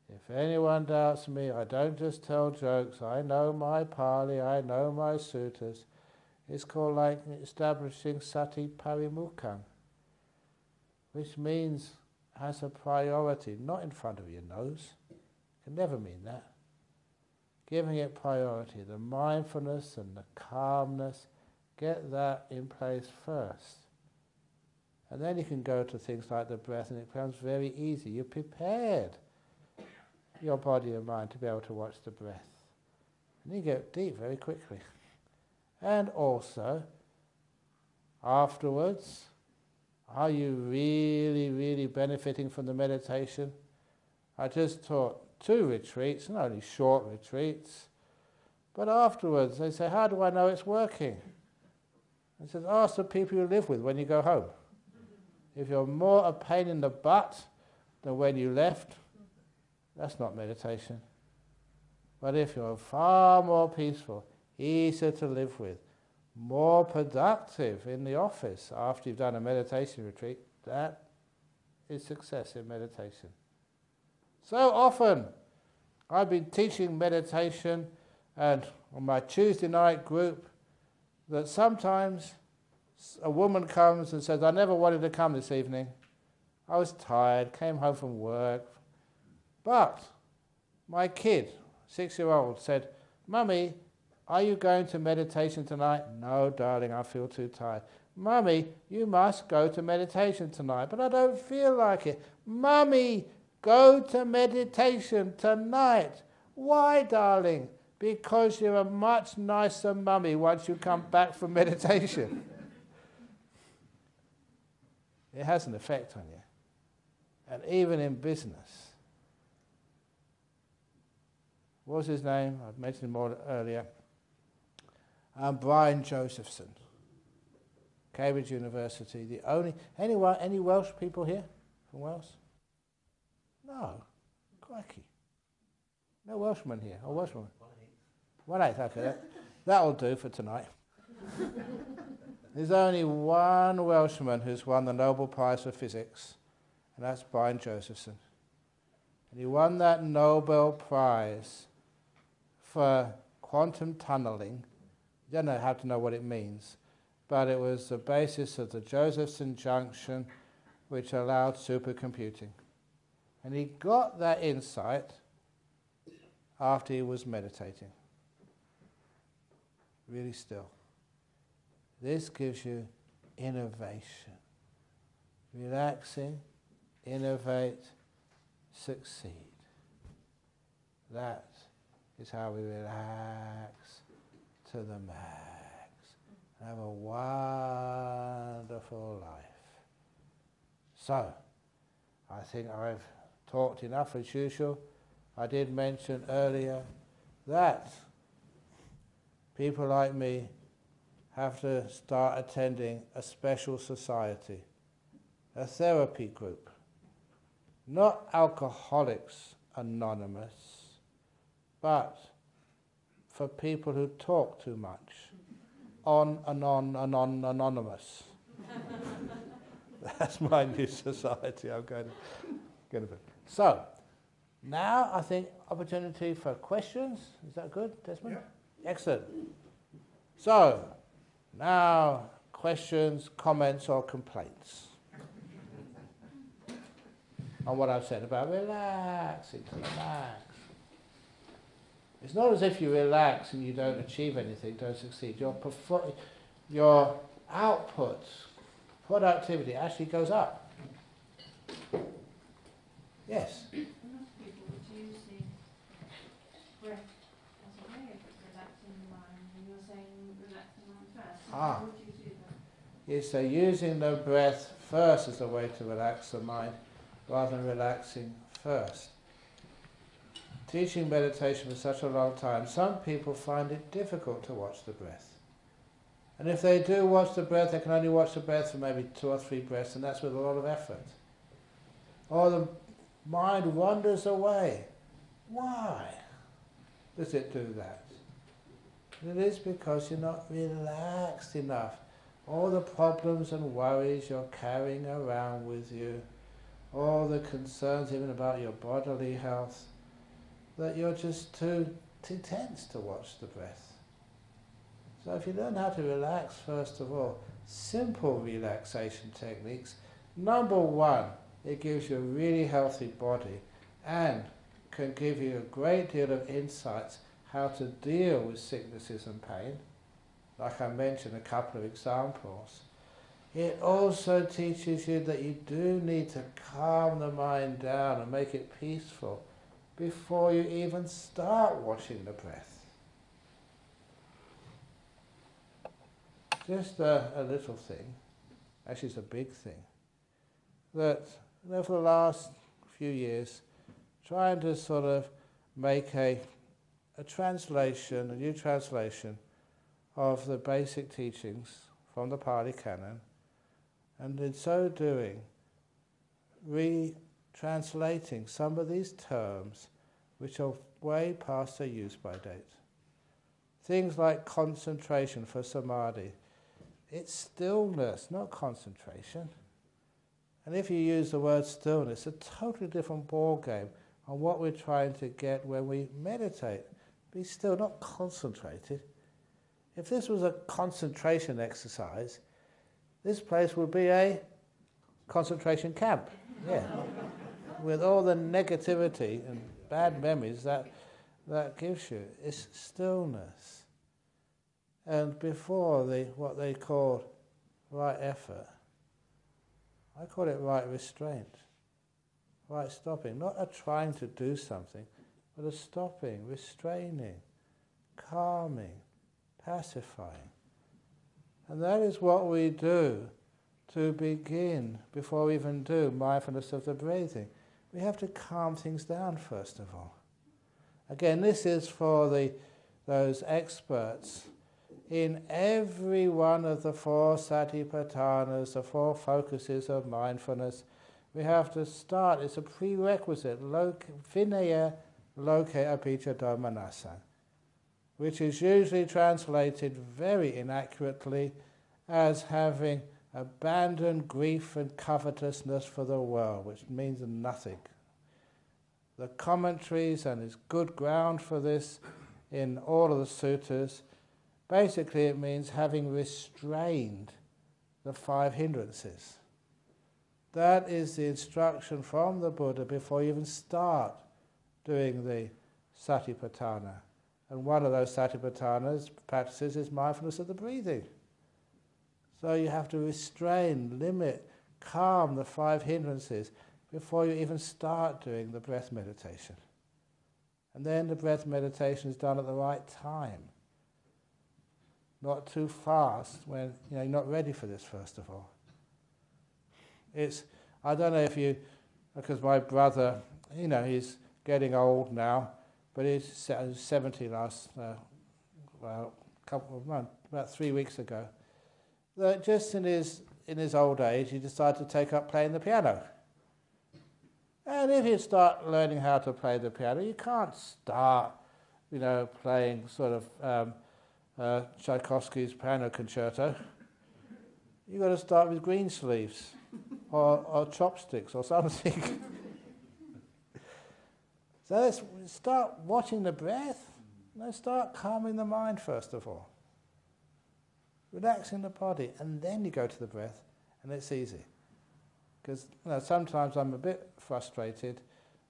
If anyone doubts me, I don't just tell jokes. I know my Pali, I know my suttas. It's called like establishing sati parimukham, which means has a priority, not in front of your nose. It can never mean that. Giving it priority, the mindfulness and the calmness, get that in place first. And then you can go to things like the breath, and it becomes very easy. You're prepared, your body and mind, to be able to watch the breath. And you get deep very quickly. And also, afterwards, are you really, really benefiting from the meditation? I just taught 2 retreats, and only short retreats. But afterwards, they say, how do I know it's working? I said, ask the people you live with when you go home. If you're more a pain in the butt than when you left, that's not meditation. But if you're far more peaceful, easier to live with, more productive in the office after you've done a meditation retreat, that is success in meditation. So often, I've been teaching meditation, and on my Tuesday night group, that sometimes a woman comes and says, I never wanted to come this evening. I was tired, came home from work. But my kid, 6-year-old, said, Mummy, are you going to meditation tonight? No, darling, I feel too tired. Mummy, you must go to meditation tonight, but I don't feel like it. Mummy, go to meditation tonight. Why, darling? Because you're a much nicer mummy once you come back from meditation. It has an effect on you. And even in business. What was his name? I've mentioned him more earlier. Brian Josephson, Cambridge University. The only any Welsh people here from Wales? No, crikey. No Welshman here. Oh, Welshman. 1/8. Okay, that'll do for tonight. There's only one Welshman who's won the Nobel Prize for Physics, and that's Brian Josephson. And he won that Nobel Prize for quantum tunneling. You don't know how to know what it means, but it was the basis of the Josephson junction which allowed supercomputing. And he got that insight after he was meditating. Really still. This gives you innovation. Relaxing, innovate, succeed. That is how we relax to the max and have a wonderful life. So, I think I've talked enough as usual. I did mention earlier that people like me have to start attending a special society, a therapy group, not Alcoholics Anonymous, but for people who talk too much, anonymous. That's my new society I'm going to be. So, now I think opportunity for questions. Is that good, Desmond? Yeah. Excellent. So, now questions, comments or complaints on what I've said about relaxing to the max. It's not as if you relax and you don't achieve anything, don't succeed. Your output, productivity actually goes up. Yes? Most people would use the breath as a way of relaxing the mind, and you're saying relax the mind first. So how would you do that? Yes, so using the breath first as a way to relax the mind, rather than relaxing first. Teaching meditation for such a long time, some people find it difficult to watch the breath. And if they do watch the breath, they can only watch the breath for maybe 2 or 3 breaths, and that's with a lot of effort. Or the mind wanders away. Why does it do that? It is because you're not relaxed enough. All the problems and worries you're carrying around with you, all the concerns even about your bodily health, that you're just too tense to watch the breath. So if you learn how to relax, first of all, simple relaxation techniques. Number 1, it gives you a really healthy body and can give you a great deal of insights how to deal with sicknesses and pain. Like I mentioned, a couple of examples. It also teaches you that you do need to calm the mind down and make it peaceful before you even start watching the breath. Just a little thing, actually it's a big thing, that for the last few years, trying to sort of make a translation, a new translation of the basic teachings from the Pali Canon, and in so doing, retranslating some of these terms which are way past their use-by date. Things like concentration for samadhi. It's stillness, not concentration. And if you use the word stillness, it's a totally different ball game on what we're trying to get when we meditate. Be still, not concentrated. If this was a concentration exercise, this place would be a concentration camp. Yeah. With all the negativity and bad memories that gives you. It's stillness. And before what they call right effort, I call it right restraint, right stopping, not a trying to do something, but a stopping, restraining, calming, pacifying. And that is what we do to begin, before we even do mindfulness of the breathing. We have to calm things down first of all. Again, this is for those experts. In every one of the 4 satipatthanas, the 4 focuses of mindfulness, we have to start, it's a prerequisite, vinaya loke apicca dhammanasa, which is usually translated very inaccurately as having abandoned grief and covetousness for the world, which means nothing. The commentaries, and there's good ground for this in all of the suttas, basically it means having restrained the 5 hindrances. That is the instruction from the Buddha before you even start doing the satipatthana. And one of those satipatthanas practices is mindfulness of the breathing. So you have to restrain, limit, calm the 5 hindrances before you even start doing the breath meditation. And then the breath meditation is done at the right time. Not too fast when you're not ready for this, first of all. I don't know if you, because my brother, he's getting old now, but he's 70 last, couple of months, about 3 weeks ago. That just in his old age, he decided to take up playing the piano. And if you start learning how to play the piano, you can't start, playing sort of Tchaikovsky's piano concerto. You've got to start with green sleeves or chopsticks or something. So let's start watching the breath. Let's start calming the mind first of all. Relaxing the body, and then you go to the breath, and it's easy. Because sometimes I'm a bit frustrated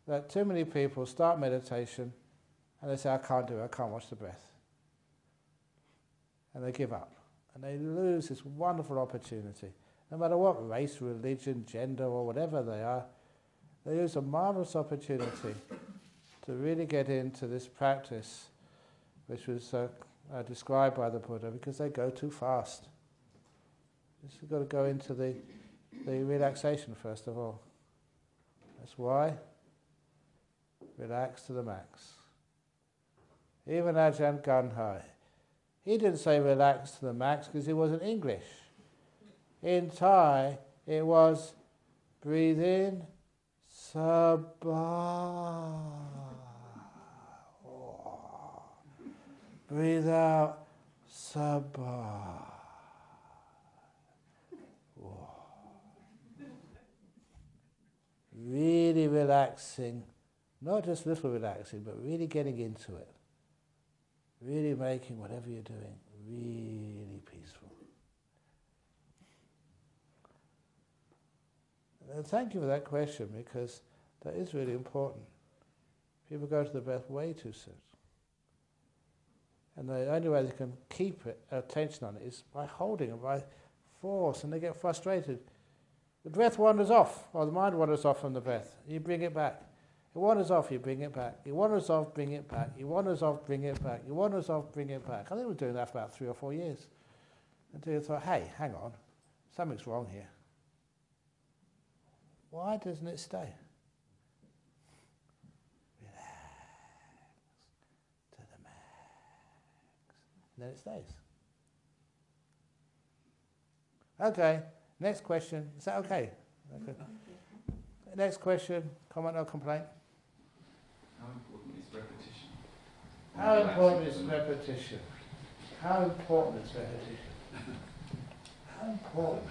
that too many people start meditation and they say, I can't do it, I can't watch the breath. And they give up. And they lose this wonderful opportunity. No matter what race, religion, gender, or whatever they are, they lose a marvelous opportunity to really get into this practice, which was described by the Buddha, because they go too fast. You've got to go into the relaxation first of all. That's why. Relax to the max. Even Ajahn Brahm, he didn't say relax to the max because it wasn't English. In Thai, it was breathe in, sabah. Breathe out, sabah. Really relaxing, not just little relaxing, but really getting into it. Really making whatever you're doing really peaceful. And thank you for that question, because that is really important. People go to the breath way too soon. And the only way they can keep attention on it is by holding it, by force, and they get frustrated. The breath wanders off, or the mind wanders off from the breath. You bring it back. It wanders off, you bring it back. It wanders off, bring it back. It wanders off, bring it back. It wanders off, bring it back. I think we're doing that for about 3 or 4 years. Until you thought, hey, hang on, something's wrong here. Why doesn't it stay? Relax to the max. And then it stays. Okay, next question. Is that okay? Okay. Next question, comment or complaint? How important is repetition? How important is repetition? How important is repetition? How important?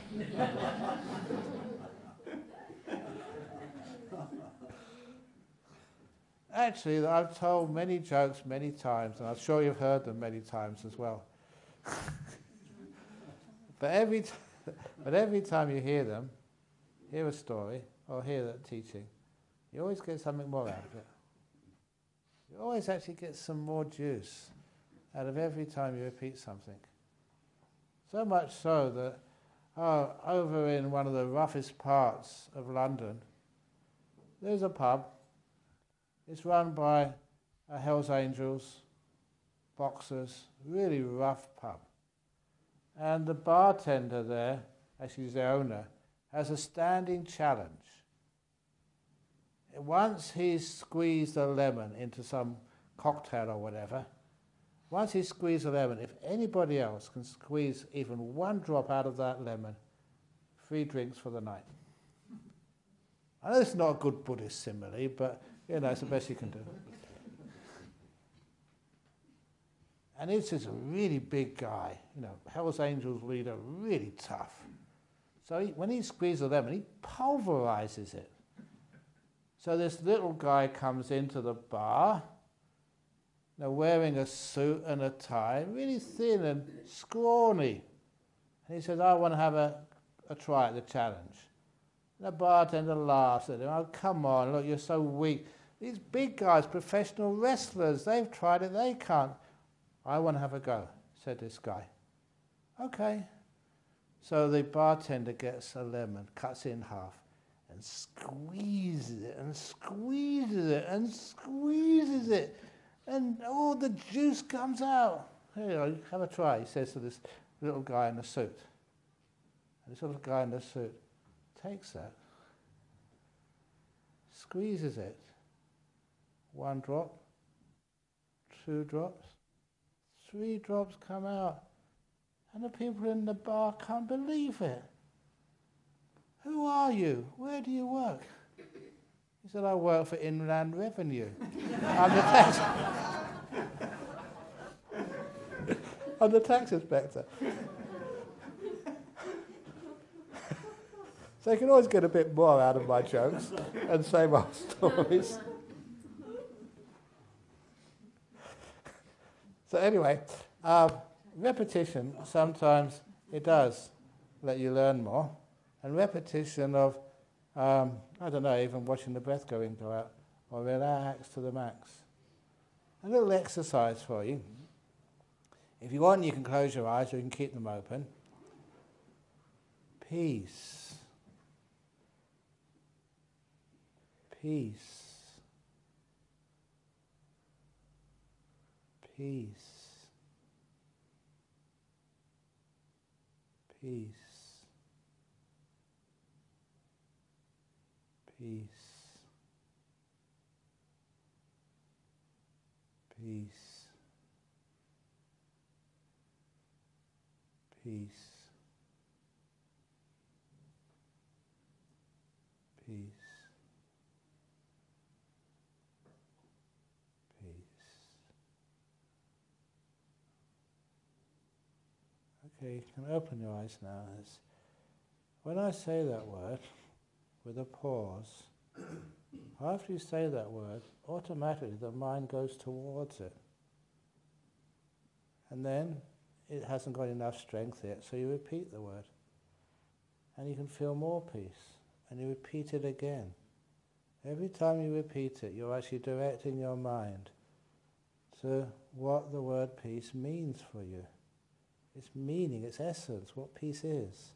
Actually, I've told many jokes many times, and I'm sure you've heard them many times as well. But every time you hear them, hear a story, or hear that teaching, you always get something more out of it. You always actually get some more juice out of every time you repeat something. So much so that over in one of the roughest parts of London, there's a pub. It's run by Hells Angels, boxers, really rough pub. And the bartender there, actually the owner, has a standing challenge. Once he's squeezed a lemon into some cocktail or whatever, once he's squeezed a lemon, if anybody else can squeeze even one drop out of that lemon, free drinks for the night. I know it's not a good Buddhist simile, but it's the best you can do. And it's just a really big guy, Hells Angels leader, really tough. So when he squeezes a lemon, he pulverizes it. So this little guy comes into the bar, wearing a suit and a tie, really thin and scrawny. And he says, I want to have a try at the challenge. And the bartender laughs at him. Oh, come on, look, you're so weak. These big guys, professional wrestlers, they've tried it, they can't. I want to have a go, said this guy. Okay. So the bartender gets a lemon, cuts it in half, and squeezes it, and squeezes it, and squeezes it. And all the juice comes out. Here you go, have a try, he says to this little guy in the suit. And this little guy in the suit takes that, squeezes it. 1 drop, 2 drops, 3 drops come out. And the people in the bar can't believe it. Who are you? Where do you work? He said, I work for Inland Revenue. I'm the tax inspector. So you can always get a bit more out of my jokes and same old stories. So anyway, repetition, sometimes it does let you learn more. And repetition of, even watching the breath go in, go out, or relax to the max. A little exercise for you. If you want, you can close your eyes or you can keep them open. Peace. Peace. Peace. Peace. Peace. Peace. Peace. Peace. Okay, you can open your eyes now. When I say that word, with a pause, after you say that word, automatically the mind goes towards it. And then it hasn't got enough strength yet, so you repeat the word. And you can feel more peace. And you repeat it again. Every time you repeat it, you're actually directing your mind to what the word peace means for you. Its meaning, its essence, what peace is.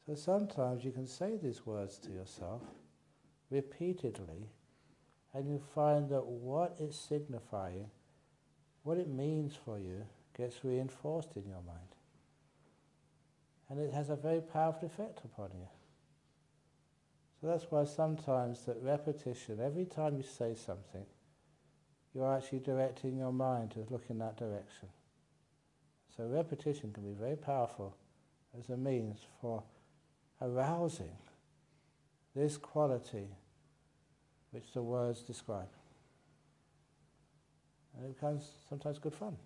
So sometimes you can say these words to yourself repeatedly, and you find that what it's signifying, what it means for you, gets reinforced in your mind. And it has a very powerful effect upon you. So that's why sometimes that repetition, every time you say something, you're actually directing your mind to look in that direction. So repetition can be very powerful as a means for arousing this quality which the words describe. And it becomes sometimes good fun.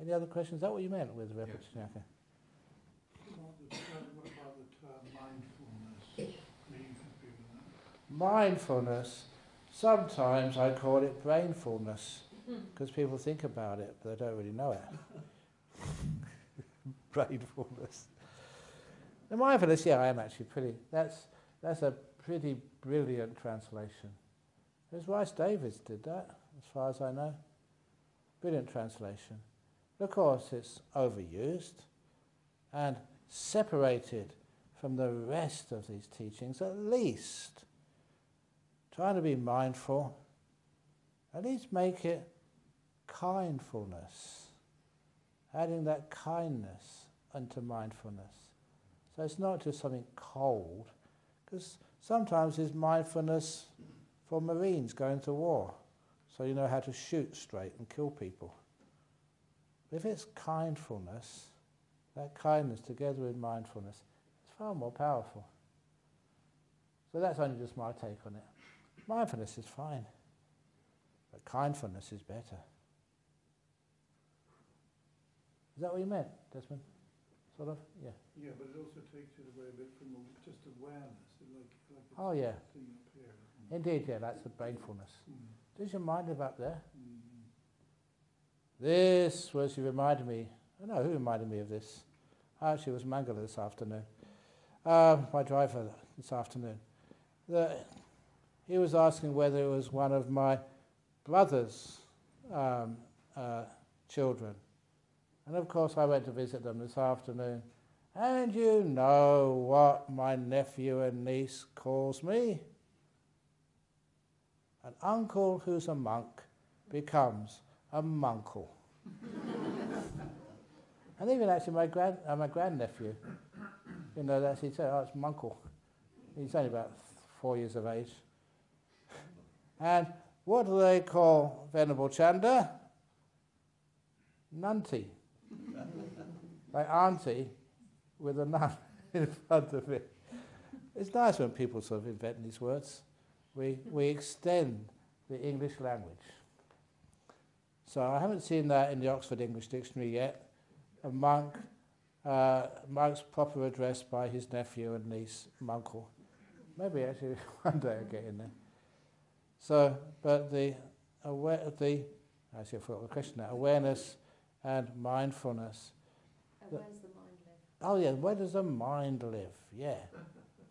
Any other questions? Is that what you meant with repetition? Yes. Okay. What about the term mindfulness? Mindfulness, sometimes I call it brainfulness, because people think about it, but they don't really know it. Brainfulness. The mindfulness, I am actually that's a pretty brilliant translation. There's Rice Davids did that, as far as I know. Brilliant translation. Of course, it's overused and separated from the rest of these teachings, at least. Trying to be mindful, at least make it kindfulness. Adding that kindness into mindfulness. So it's not just something cold, because sometimes it's mindfulness for Marines going to war, so you know how to shoot straight and kill people. But if it's kindfulness, that kindness together with mindfulness, it's far more powerful. So that's only just my take on it. Mindfulness is fine, but kindfulness is better. Is that what you meant, Desmond? Sort of? Yeah. Yeah, but it also takes it away a bit from just awareness. Like Oh, yeah. thing up here, isn't it? Indeed, yeah, that's the brainfulness. Does your mind live up there? Mm. This was, you reminded me, I don't know who reminded me of this. Actually, it was Mangala this afternoon. My driver this afternoon. He was asking whether it was one of my brother's children. And of course I went to visit them this afternoon. And you know what my nephew and niece calls me? An uncle who's a monk becomes a monkle. And even actually my grandnephew, you know, that's, he said, oh, it's monkle. He's only about 4 years of age. And what do they call Venerable Chanda? Nunty. Like auntie with a nun in front of it. It's nice when people sort of invent these words. We extend the English language. So I haven't seen that in the Oxford English Dictionary yet. A monk, monk's proper address by his nephew and niece, monkle. Maybe actually one day I'll get in there. So, but actually I forgot the question now, awareness and mindfulness. Where's the mind live? Oh yeah, where does the mind live? Yeah.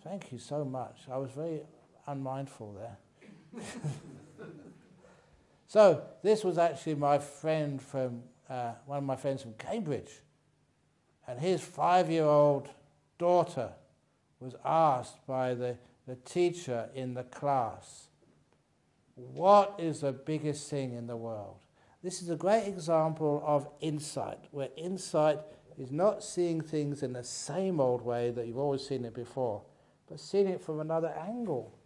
Thank you so much. I was very unmindful there. So this was actually my friend from, one of my friends from Cambridge. And his 5-year-old daughter was asked by the teacher in the class, what is the biggest thing in the world? This is a great example of insight, where insight is not seeing things in the same old way that you've always seen it before, but seeing it from another angle,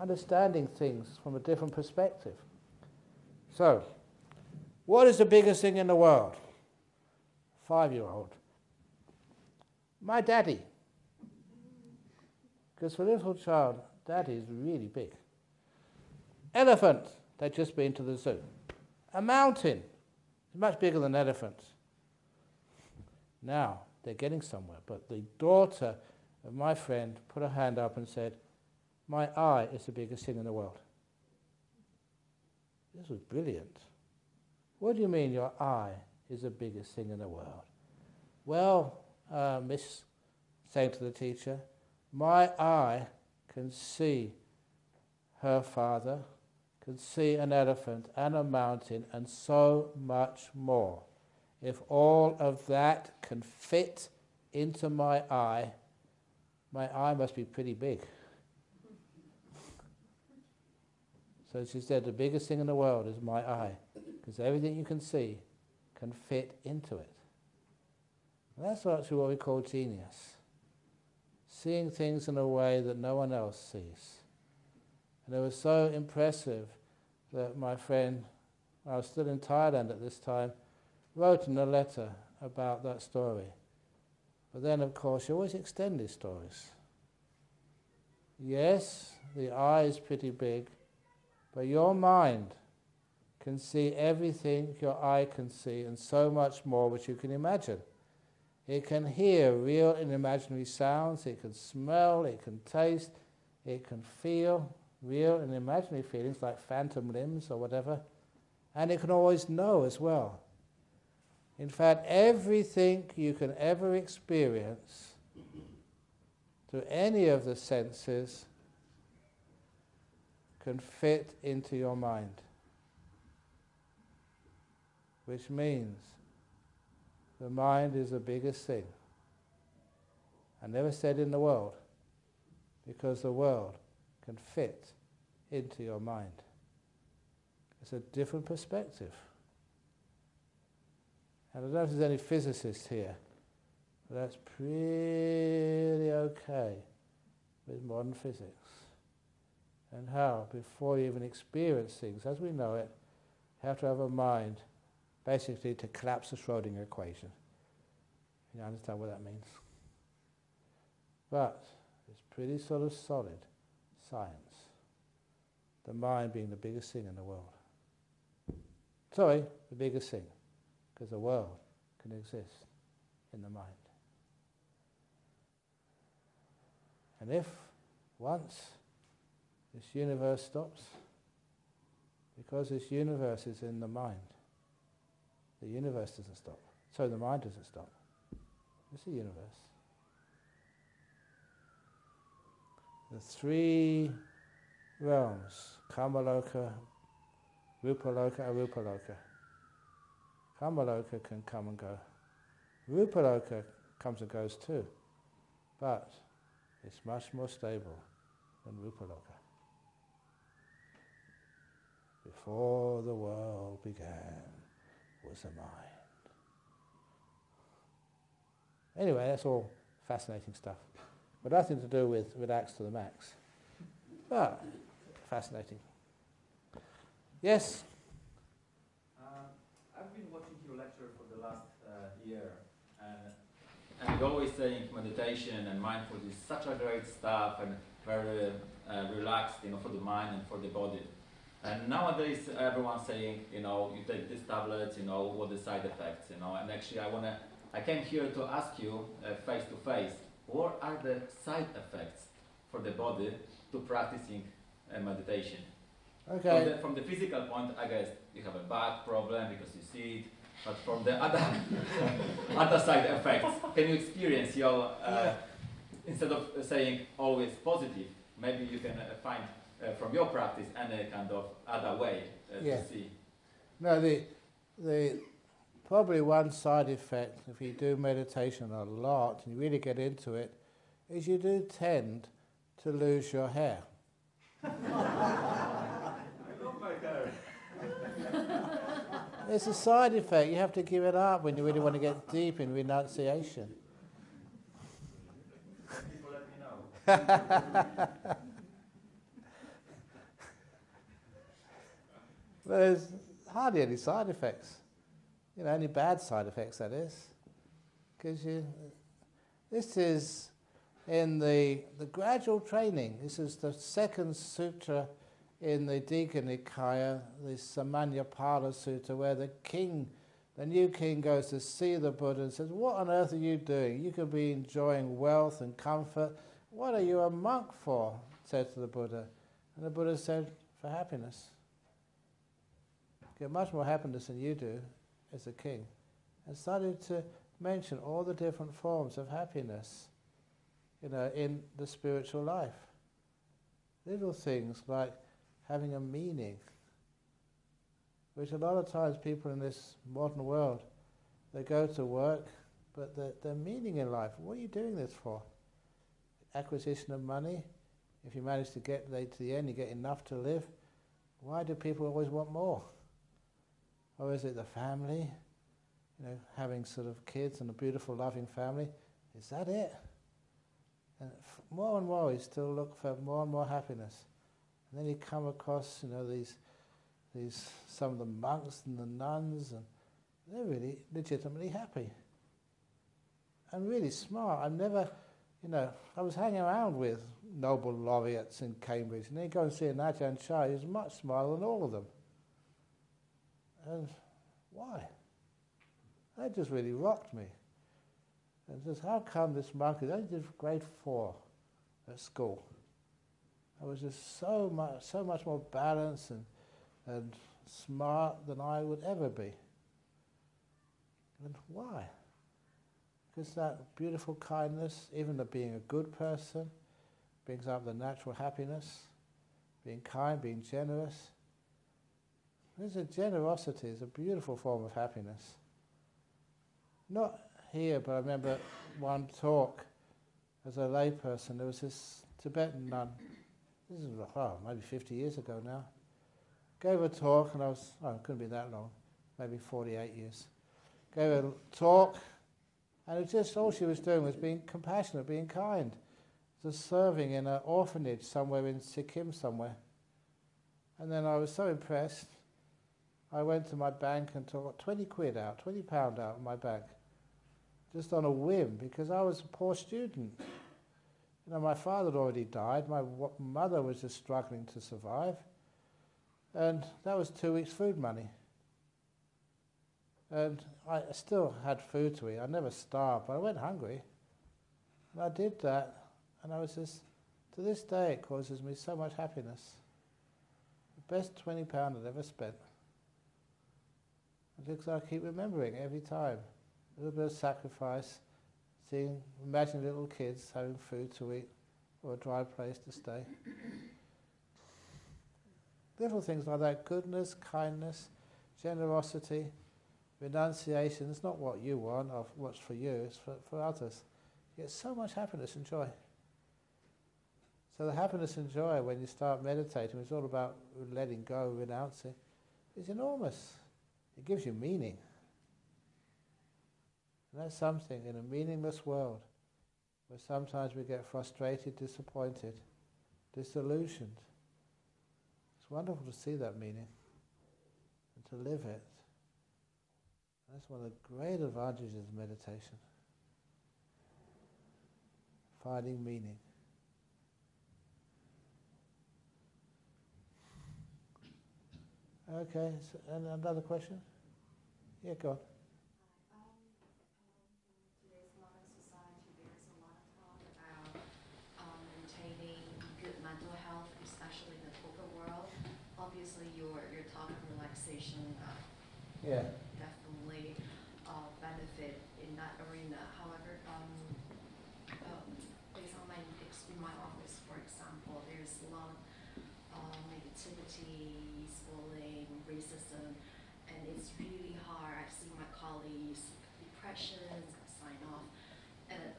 understanding things from a different perspective. So, what is the biggest thing in the world? 5-year-old. My daddy. Because for a little child, daddy is really big. Elephant. They've just been to the zoo. A mountain. It's much bigger than elephants. Now, they're getting somewhere. But the daughter of my friend put her hand up and said, my eye is the biggest thing in the world. This was brilliant. What do you mean your eye is the biggest thing in the world? Well, Miss saying to the teacher, my eye can see her father, can see an elephant and a mountain and so much more. If all of that can fit into my eye must be pretty big. So she said, the biggest thing in the world is my eye, because everything you can see can fit into it. And that's actually what we call genius. Seeing things in a way that no one else sees. And it was so impressive that my friend, I was still in Thailand at this time, wrote in a letter about that story. But then, of course, you always extend these stories. Yes, the eye is pretty big, but your mind can see everything your eye can see and so much more which you can imagine. It can hear real and imaginary sounds, it can smell, it can taste, it can feel real and imaginary feelings like phantom limbs or whatever, and it can always know as well. In fact, everything you can ever experience through any of the senses can fit into your mind. which means the mind is the biggest thing. I never said in the world, because the world can fit into your mind. It's a different perspective. And I don't know if there's any physicists here, but that's pretty okay with modern physics. And how, before you even experience things as we know it, you have to have a mind basically to collapse the Schrodinger equation. You understand what that means? But it's pretty sort of solid science. The mind being the biggest thing in the world. Sorry, the biggest thing, because the world can exist in the mind. And if once this universe stops, because this universe is in the mind, the universe doesn't stop. So the mind doesn't stop. It's the universe. The three realms, Kamaloka, Rupaloka, Arupaloka. Kamaloka can come and go. Rupaloka comes and goes too, but it's much more stable than Rupaloka. Before the world began was the mind. Anyway, that's all fascinating stuff. But nothing to do with relax to the max. But fascinating. Yes? I've been watching your lecture for the last year, and you're always saying meditation and mindfulness is such a great stuff and very relaxed, for the mind and for the body. And nowadays everyone's saying, you take these tablets, what the side effects, and actually I came here to ask you face to face, what are the side effects for the body to practicing meditation? Okay. From the physical point, I guess you have a back problem because you see it, but from the other other side effects, can you experience your, instead of saying always positive, maybe you can find from your practice any kind of other way to see? No, the probably one side effect, if you do meditation a lot and you really get into it, is you do tend to lose your hair. I love my hair. It's a side effect. You have to give it up when you really want to get deep in renunciation. People let me know. There's hardly any side effects. Only bad side effects, that is. Because this is in the gradual training. This is the second sutra in the Digha Nikaya, the Samanyapala Sutta, where the new king goes to see the Buddha and says, what on earth are you doing? You could be enjoying wealth and comfort. What are you a monk for? Said to the Buddha. And the Buddha said, for happiness. Get much more happiness than you do as a king. And started to mention all the different forms of happiness, in the spiritual life. Little things like having a meaning, which a lot of times people in this modern world, they go to work, but their meaning in life, what are you doing this for? Acquisition of money? If you manage to get to the end, you get enough to live. Why do people always want more? Or is it the family? Having sort of kids and a beautiful, loving family. Is that it? And more and more, you still look for more and more happiness. And then you come across, these some of the monks and the nuns, and they're really legitimately happy. And really smart. I've never, I was hanging around with Nobel laureates in Cambridge, and then you go and see an Ajahn Chah, who's much smarter than all of them. And why? That just really rocked me. And just how come this monk is only did grade 4 at school? I was just so much more balanced and smart than I would ever be. And why? Because that beautiful kindness, even the being a good person, brings up the natural happiness, being kind, being generous. Generosity is a beautiful form of happiness. Not here, but I remember one talk as a layperson. There was this Tibetan nun. This is maybe 50 years ago now. Gave a talk, and it couldn't be that long, maybe 48 years. Gave a talk, and it just all she was doing was being compassionate, being kind, just serving in an orphanage somewhere in Sikkim somewhere. And then I was so impressed, I went to my bank and took 20 quid out, £20 out of my bank, just on a whim, because I was a poor student. My father had already died, my mother was just struggling to survive, and that was 2 weeks' food money. And I still had food to eat. I never starved, but I went hungry. And I did that, and I was just, to this day, it causes me so much happiness. The best £20 I'd ever spent. Because I keep remembering every time. A little bit of sacrifice, imagining little kids having food to eat, or a dry place to stay. Little things like that, goodness, kindness, generosity, renunciation. It's not what you want or what's for you, it's for others. You get so much happiness and joy. So the happiness and joy when you start meditating, it's all about letting go, renouncing, is enormous. It gives you meaning. And that's something in a meaningless world where sometimes we get frustrated, disappointed, disillusioned. It's wonderful to see that meaning and to live it. And that's one of the great advantages of meditation. Finding meaning. Okay, so, and another question? Yeah, go on. In today's modern society, there's a lot of talk about maintaining good mental health, especially in the corporate world. Obviously, your talk on relaxation definitely benefit in that arena. However, based on in my office, for example, there's a lot of negativity, bullying, racism, and it's really hard. I've seen my colleagues, depressions, sign off.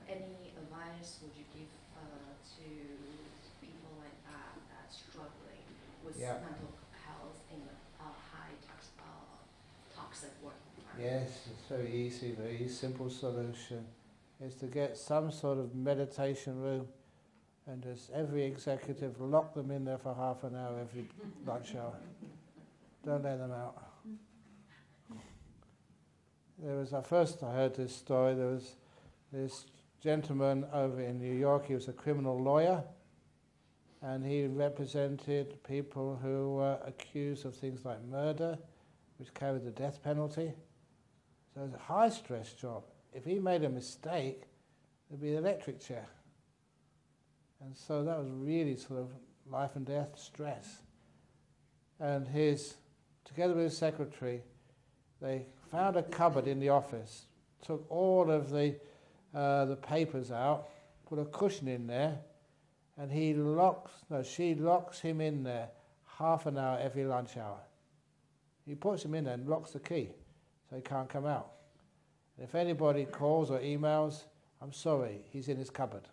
Any advice would you give to people like that that's struggling with mental health in a high toxic work environment? Yes, it's very easy, very simple solution is to get some sort of meditation room and just every executive lock them in there for half an hour every lunch hour. Don't let them out. First I heard this story, there was this gentleman over in New York, he was a criminal lawyer, and he represented people who were accused of things like murder, which carried the death penalty. So it was a high-stress job. If he made a mistake, there'd be an electric chair. And so that was really sort of life and death stress. And together with his secretary, they found a cupboard in the office, took all of the papers out, put a cushion in there, and she locks him in there half an hour every lunch hour. He puts him in there and locks the key, so he can't come out. And if anybody calls or emails, I'm sorry, he's in his cupboard.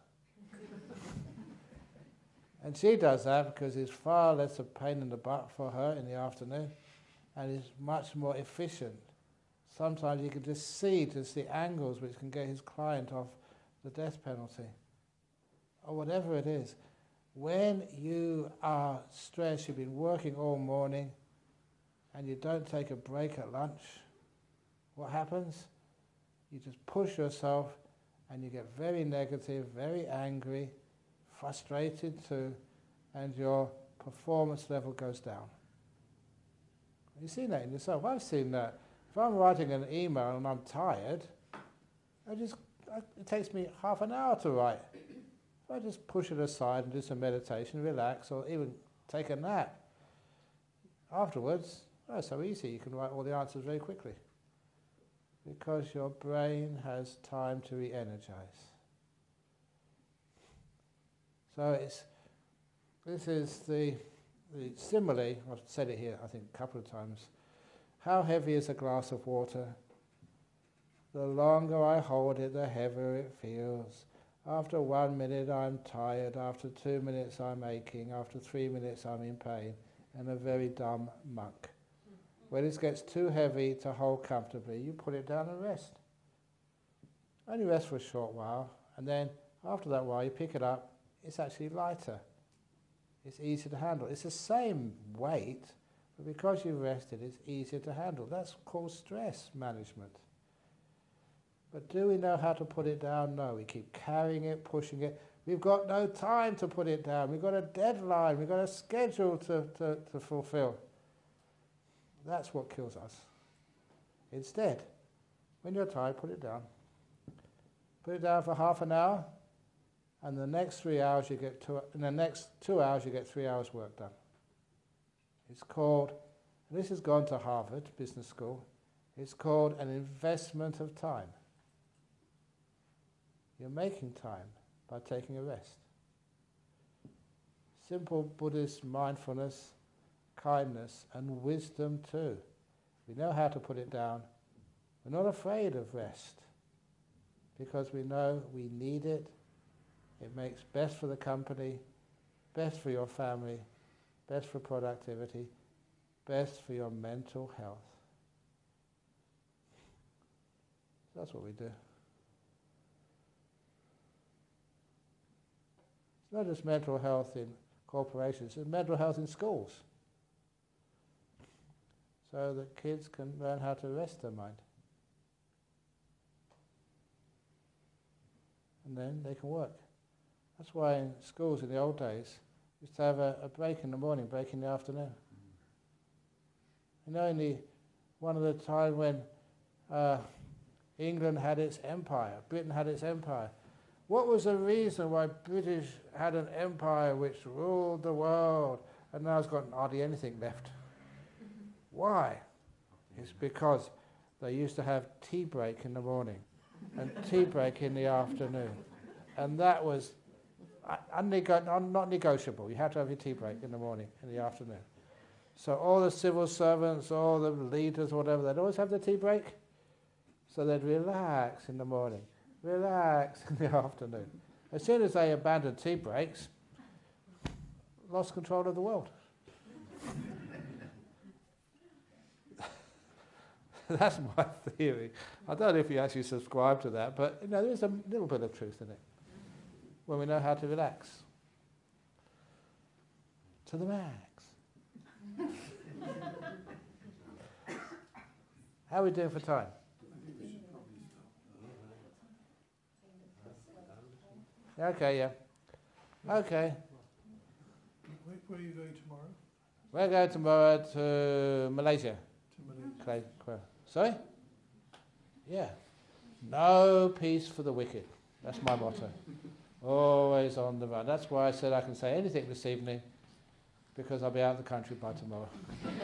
And she does that because it's far less a pain in the butt for her in the afternoon, and it's much more efficient. Sometimes you can just see the angles which can get his client off the death penalty, or whatever it is. When you are stressed, you've been working all morning, and you don't take a break at lunch, what happens? You just push yourself, and you get very negative, very angry, frustrated too, and your performance level goes down. You've seen that in yourself. I've seen that. If I'm writing an email and I'm tired, it takes me half an hour to write. If I just push it aside and do some meditation, relax, or even take a nap, afterwards, it's so easy. You can write all the answers very quickly because your brain has time to re-energize. So this is the Similarly, I've said it here I think a couple of times, how heavy is a glass of water? The longer I hold it, the heavier it feels. After 1 minute I'm tired, after 2 minutes I'm aching, after 3 minutes I'm in pain, and a very dumb monk. When it gets too heavy to hold comfortably, you put it down and rest. Only rest for a short while, and then after that while you pick it up, it's actually lighter. It's easier to handle. It's the same weight, but because you've rested, it's easier to handle. That's called stress management. But do we know how to put it down? No, we keep carrying it, pushing it. We've got no time to put it down. We've got a deadline. We've got a schedule to fulfill. That's what kills us. Instead, when you're tired, put it down. Put it down for half an hour, and the next 3 hours you get in the next 2 hours you get 3 hours work done. It's called, and this has gone to Harvard Business School, it's called an investment of time. You're making time by taking a rest. Simple Buddhist mindfulness, kindness and wisdom too. We know how to put it down. We're not afraid of rest because we know we need it. It makes best for the company, best for your family, best for productivity, best for your mental health. That's what we do. It's not just mental health in corporations, it's mental health in schools. So that kids can learn how to rest their mind. And then they can work. That's why in schools in the old days, we used to have a break in the morning, break in the afternoon. You know, one of the time when England had its empire, Britain had its empire, what was the reason why British had an empire which ruled the world and now it's got hardly anything left? Why? It's because they used to have tea break in the morning and tea break in the afternoon. And that was not negotiable. You had to have your tea break in the morning and the afternoon. So all the civil servants, all the leaders, whatever, they'd always have the tea break. So they'd relax in the morning, relax in the afternoon. As soon as they abandoned tea breaks, lost control of the world. That's my theory. I don't know if you actually subscribe to that, but there's a little bit of truth in it. When we know how to relax. To the max. How are we doing for time? Okay, yeah. Okay. Where are you going tomorrow? We're going tomorrow to Malaysia. To Malaysia. Sorry? Yeah. No peace for the wicked. That's my motto. Always on the run. That's why I said I can say anything this evening, because I'll be out of the country by tomorrow. Ajahn,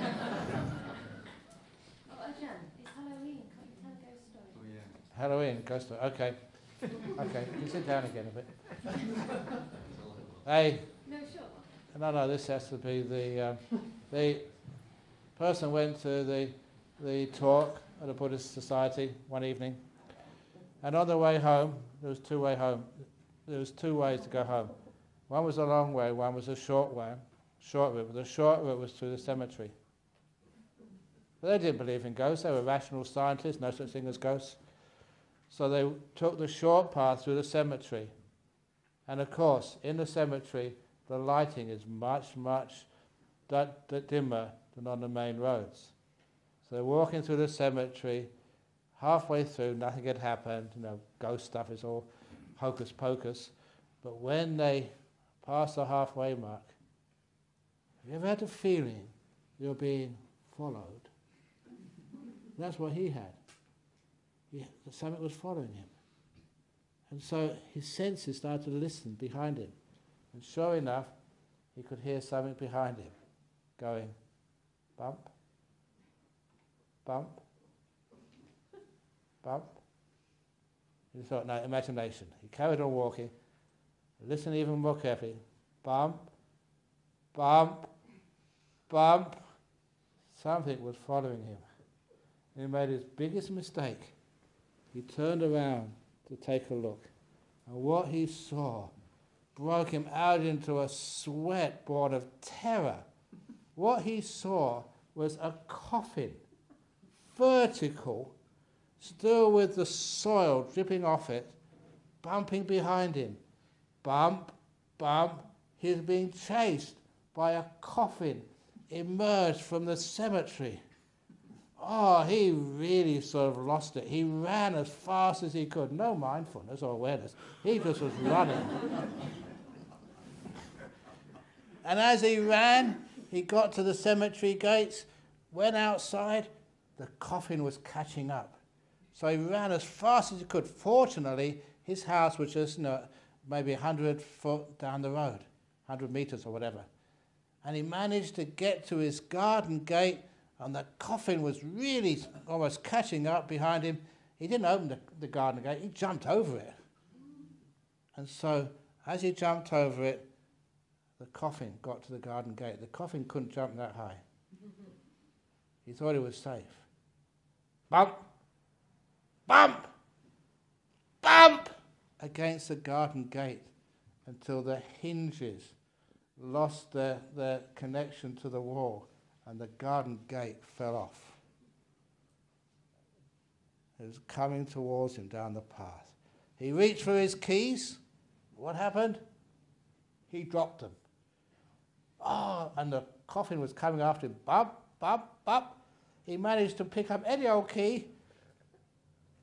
it's Halloween. Can't you tell a ghost story? Oh yeah. Halloween, ghost story. Okay. Okay, you can sit down again a bit. Hey. No, sure. No, this has to be the person went to the talk at a Buddhist society one evening, and on the way home, there was two ways to go home. One was a long way, one was a short way, short route. The short route was through the cemetery. But they didn't believe in ghosts, they were rational scientists, no such thing as ghosts. So they took the short path through the cemetery. And of course, in the cemetery, the lighting is much, much dimmer than on the main roads. So they're walking through the cemetery, halfway through, nothing had happened, ghost stuff is all hocus pocus. But when they pass the halfway mark, have you ever had the feeling you're being followed? That's what he had. Something was following him. And so his senses started to listen behind him. And sure enough, he could hear something behind him going, bump, bump, bump. He thought, no, imagination. He carried on walking, listened even more carefully, bump, bump, bump, something was following him. He made his biggest mistake. He turned around to take a look, and what he saw broke him out into a sweat born of terror. What he saw was a coffin, vertical, still with the soil dripping off it, bumping behind him. Bump, bump, he's being chased by a coffin emerged from the cemetery. Oh, he really sort of lost it. He ran as fast as he could. No mindfulness or awareness. He just was running. And as he ran, he got to the cemetery gates, went outside, the coffin was catching up. So he ran as fast as he could. Fortunately, his house was just maybe 100 foot down the road, 100 meters or whatever. And he managed to get to his garden gate, and the coffin was really almost catching up behind him. He didn't open the garden gate, he jumped over it. And so, as he jumped over it, the coffin got to the garden gate. The coffin couldn't jump that high. He thought he was safe. Bump! Bump! Bump! Against the garden gate until the hinges lost their connection to the wall and the garden gate fell off. It was coming towards him down the path. He reached for his keys. What happened? He dropped them. Oh, and the coffin was coming after him. Bump, bump, bump. He managed to pick up any old key,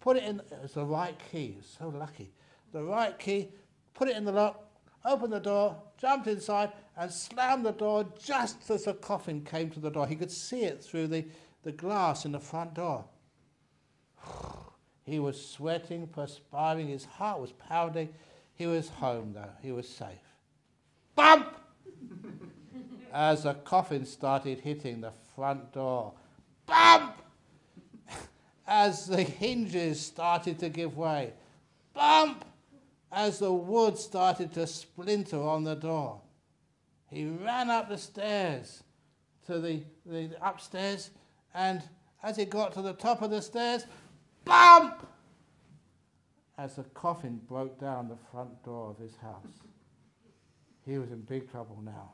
put it in. It was the right key. He was so lucky. The right key, put it in the lock, opened the door, jumped inside, and slammed the door just as the coffin came to the door. He could see it through the glass in the front door. He was sweating, perspiring, his heart was pounding. He was home, though. He was safe. Bump! As the coffin started hitting the front door. Bump! As the hinges started to give way. Bump! As the wood started to splinter on the door. He ran up the stairs to the upstairs, and as he got to the top of the stairs, bump! As the coffin broke down the front door of his house. He was in big trouble now.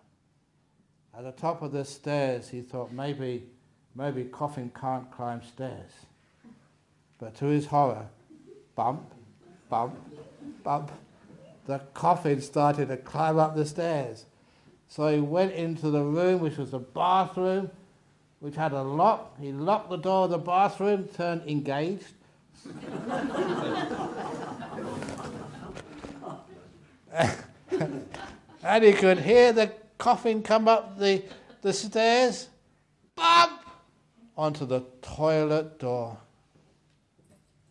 At the top of the stairs, he thought maybe coffin can't climb stairs. But to his horror, bump, bump, bump, the coffin started to climb up the stairs. So he went into the room, which was the bathroom, which had a lock. He locked the door of the bathroom, turned engaged. And he could hear the coffin come up the stairs, bump, onto the toilet door.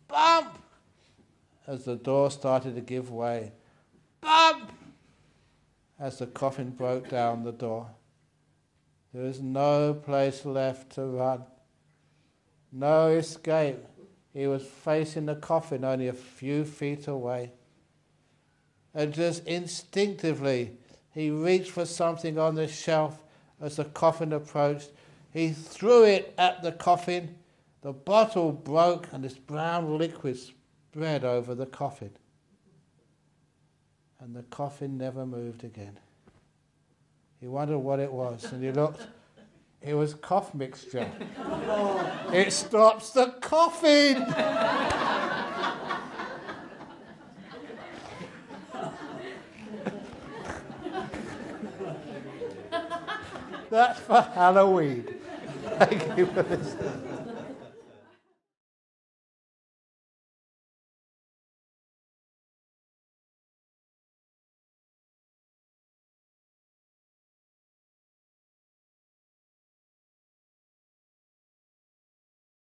Bump! As the door started to give way. Bump! As the coffin broke down the door. There was no place left to run. No escape. He was facing the coffin only a few feet away. And just instinctively, he reached for something on the shelf as the coffin approached. He threw it at the coffin. The bottle broke and this brown liquid spread over the coffin. And the coffin never moved again. He wondered what it was, and he looked. It was cough mixture. It stops the coughing! That's for Halloween. Thank you for listening.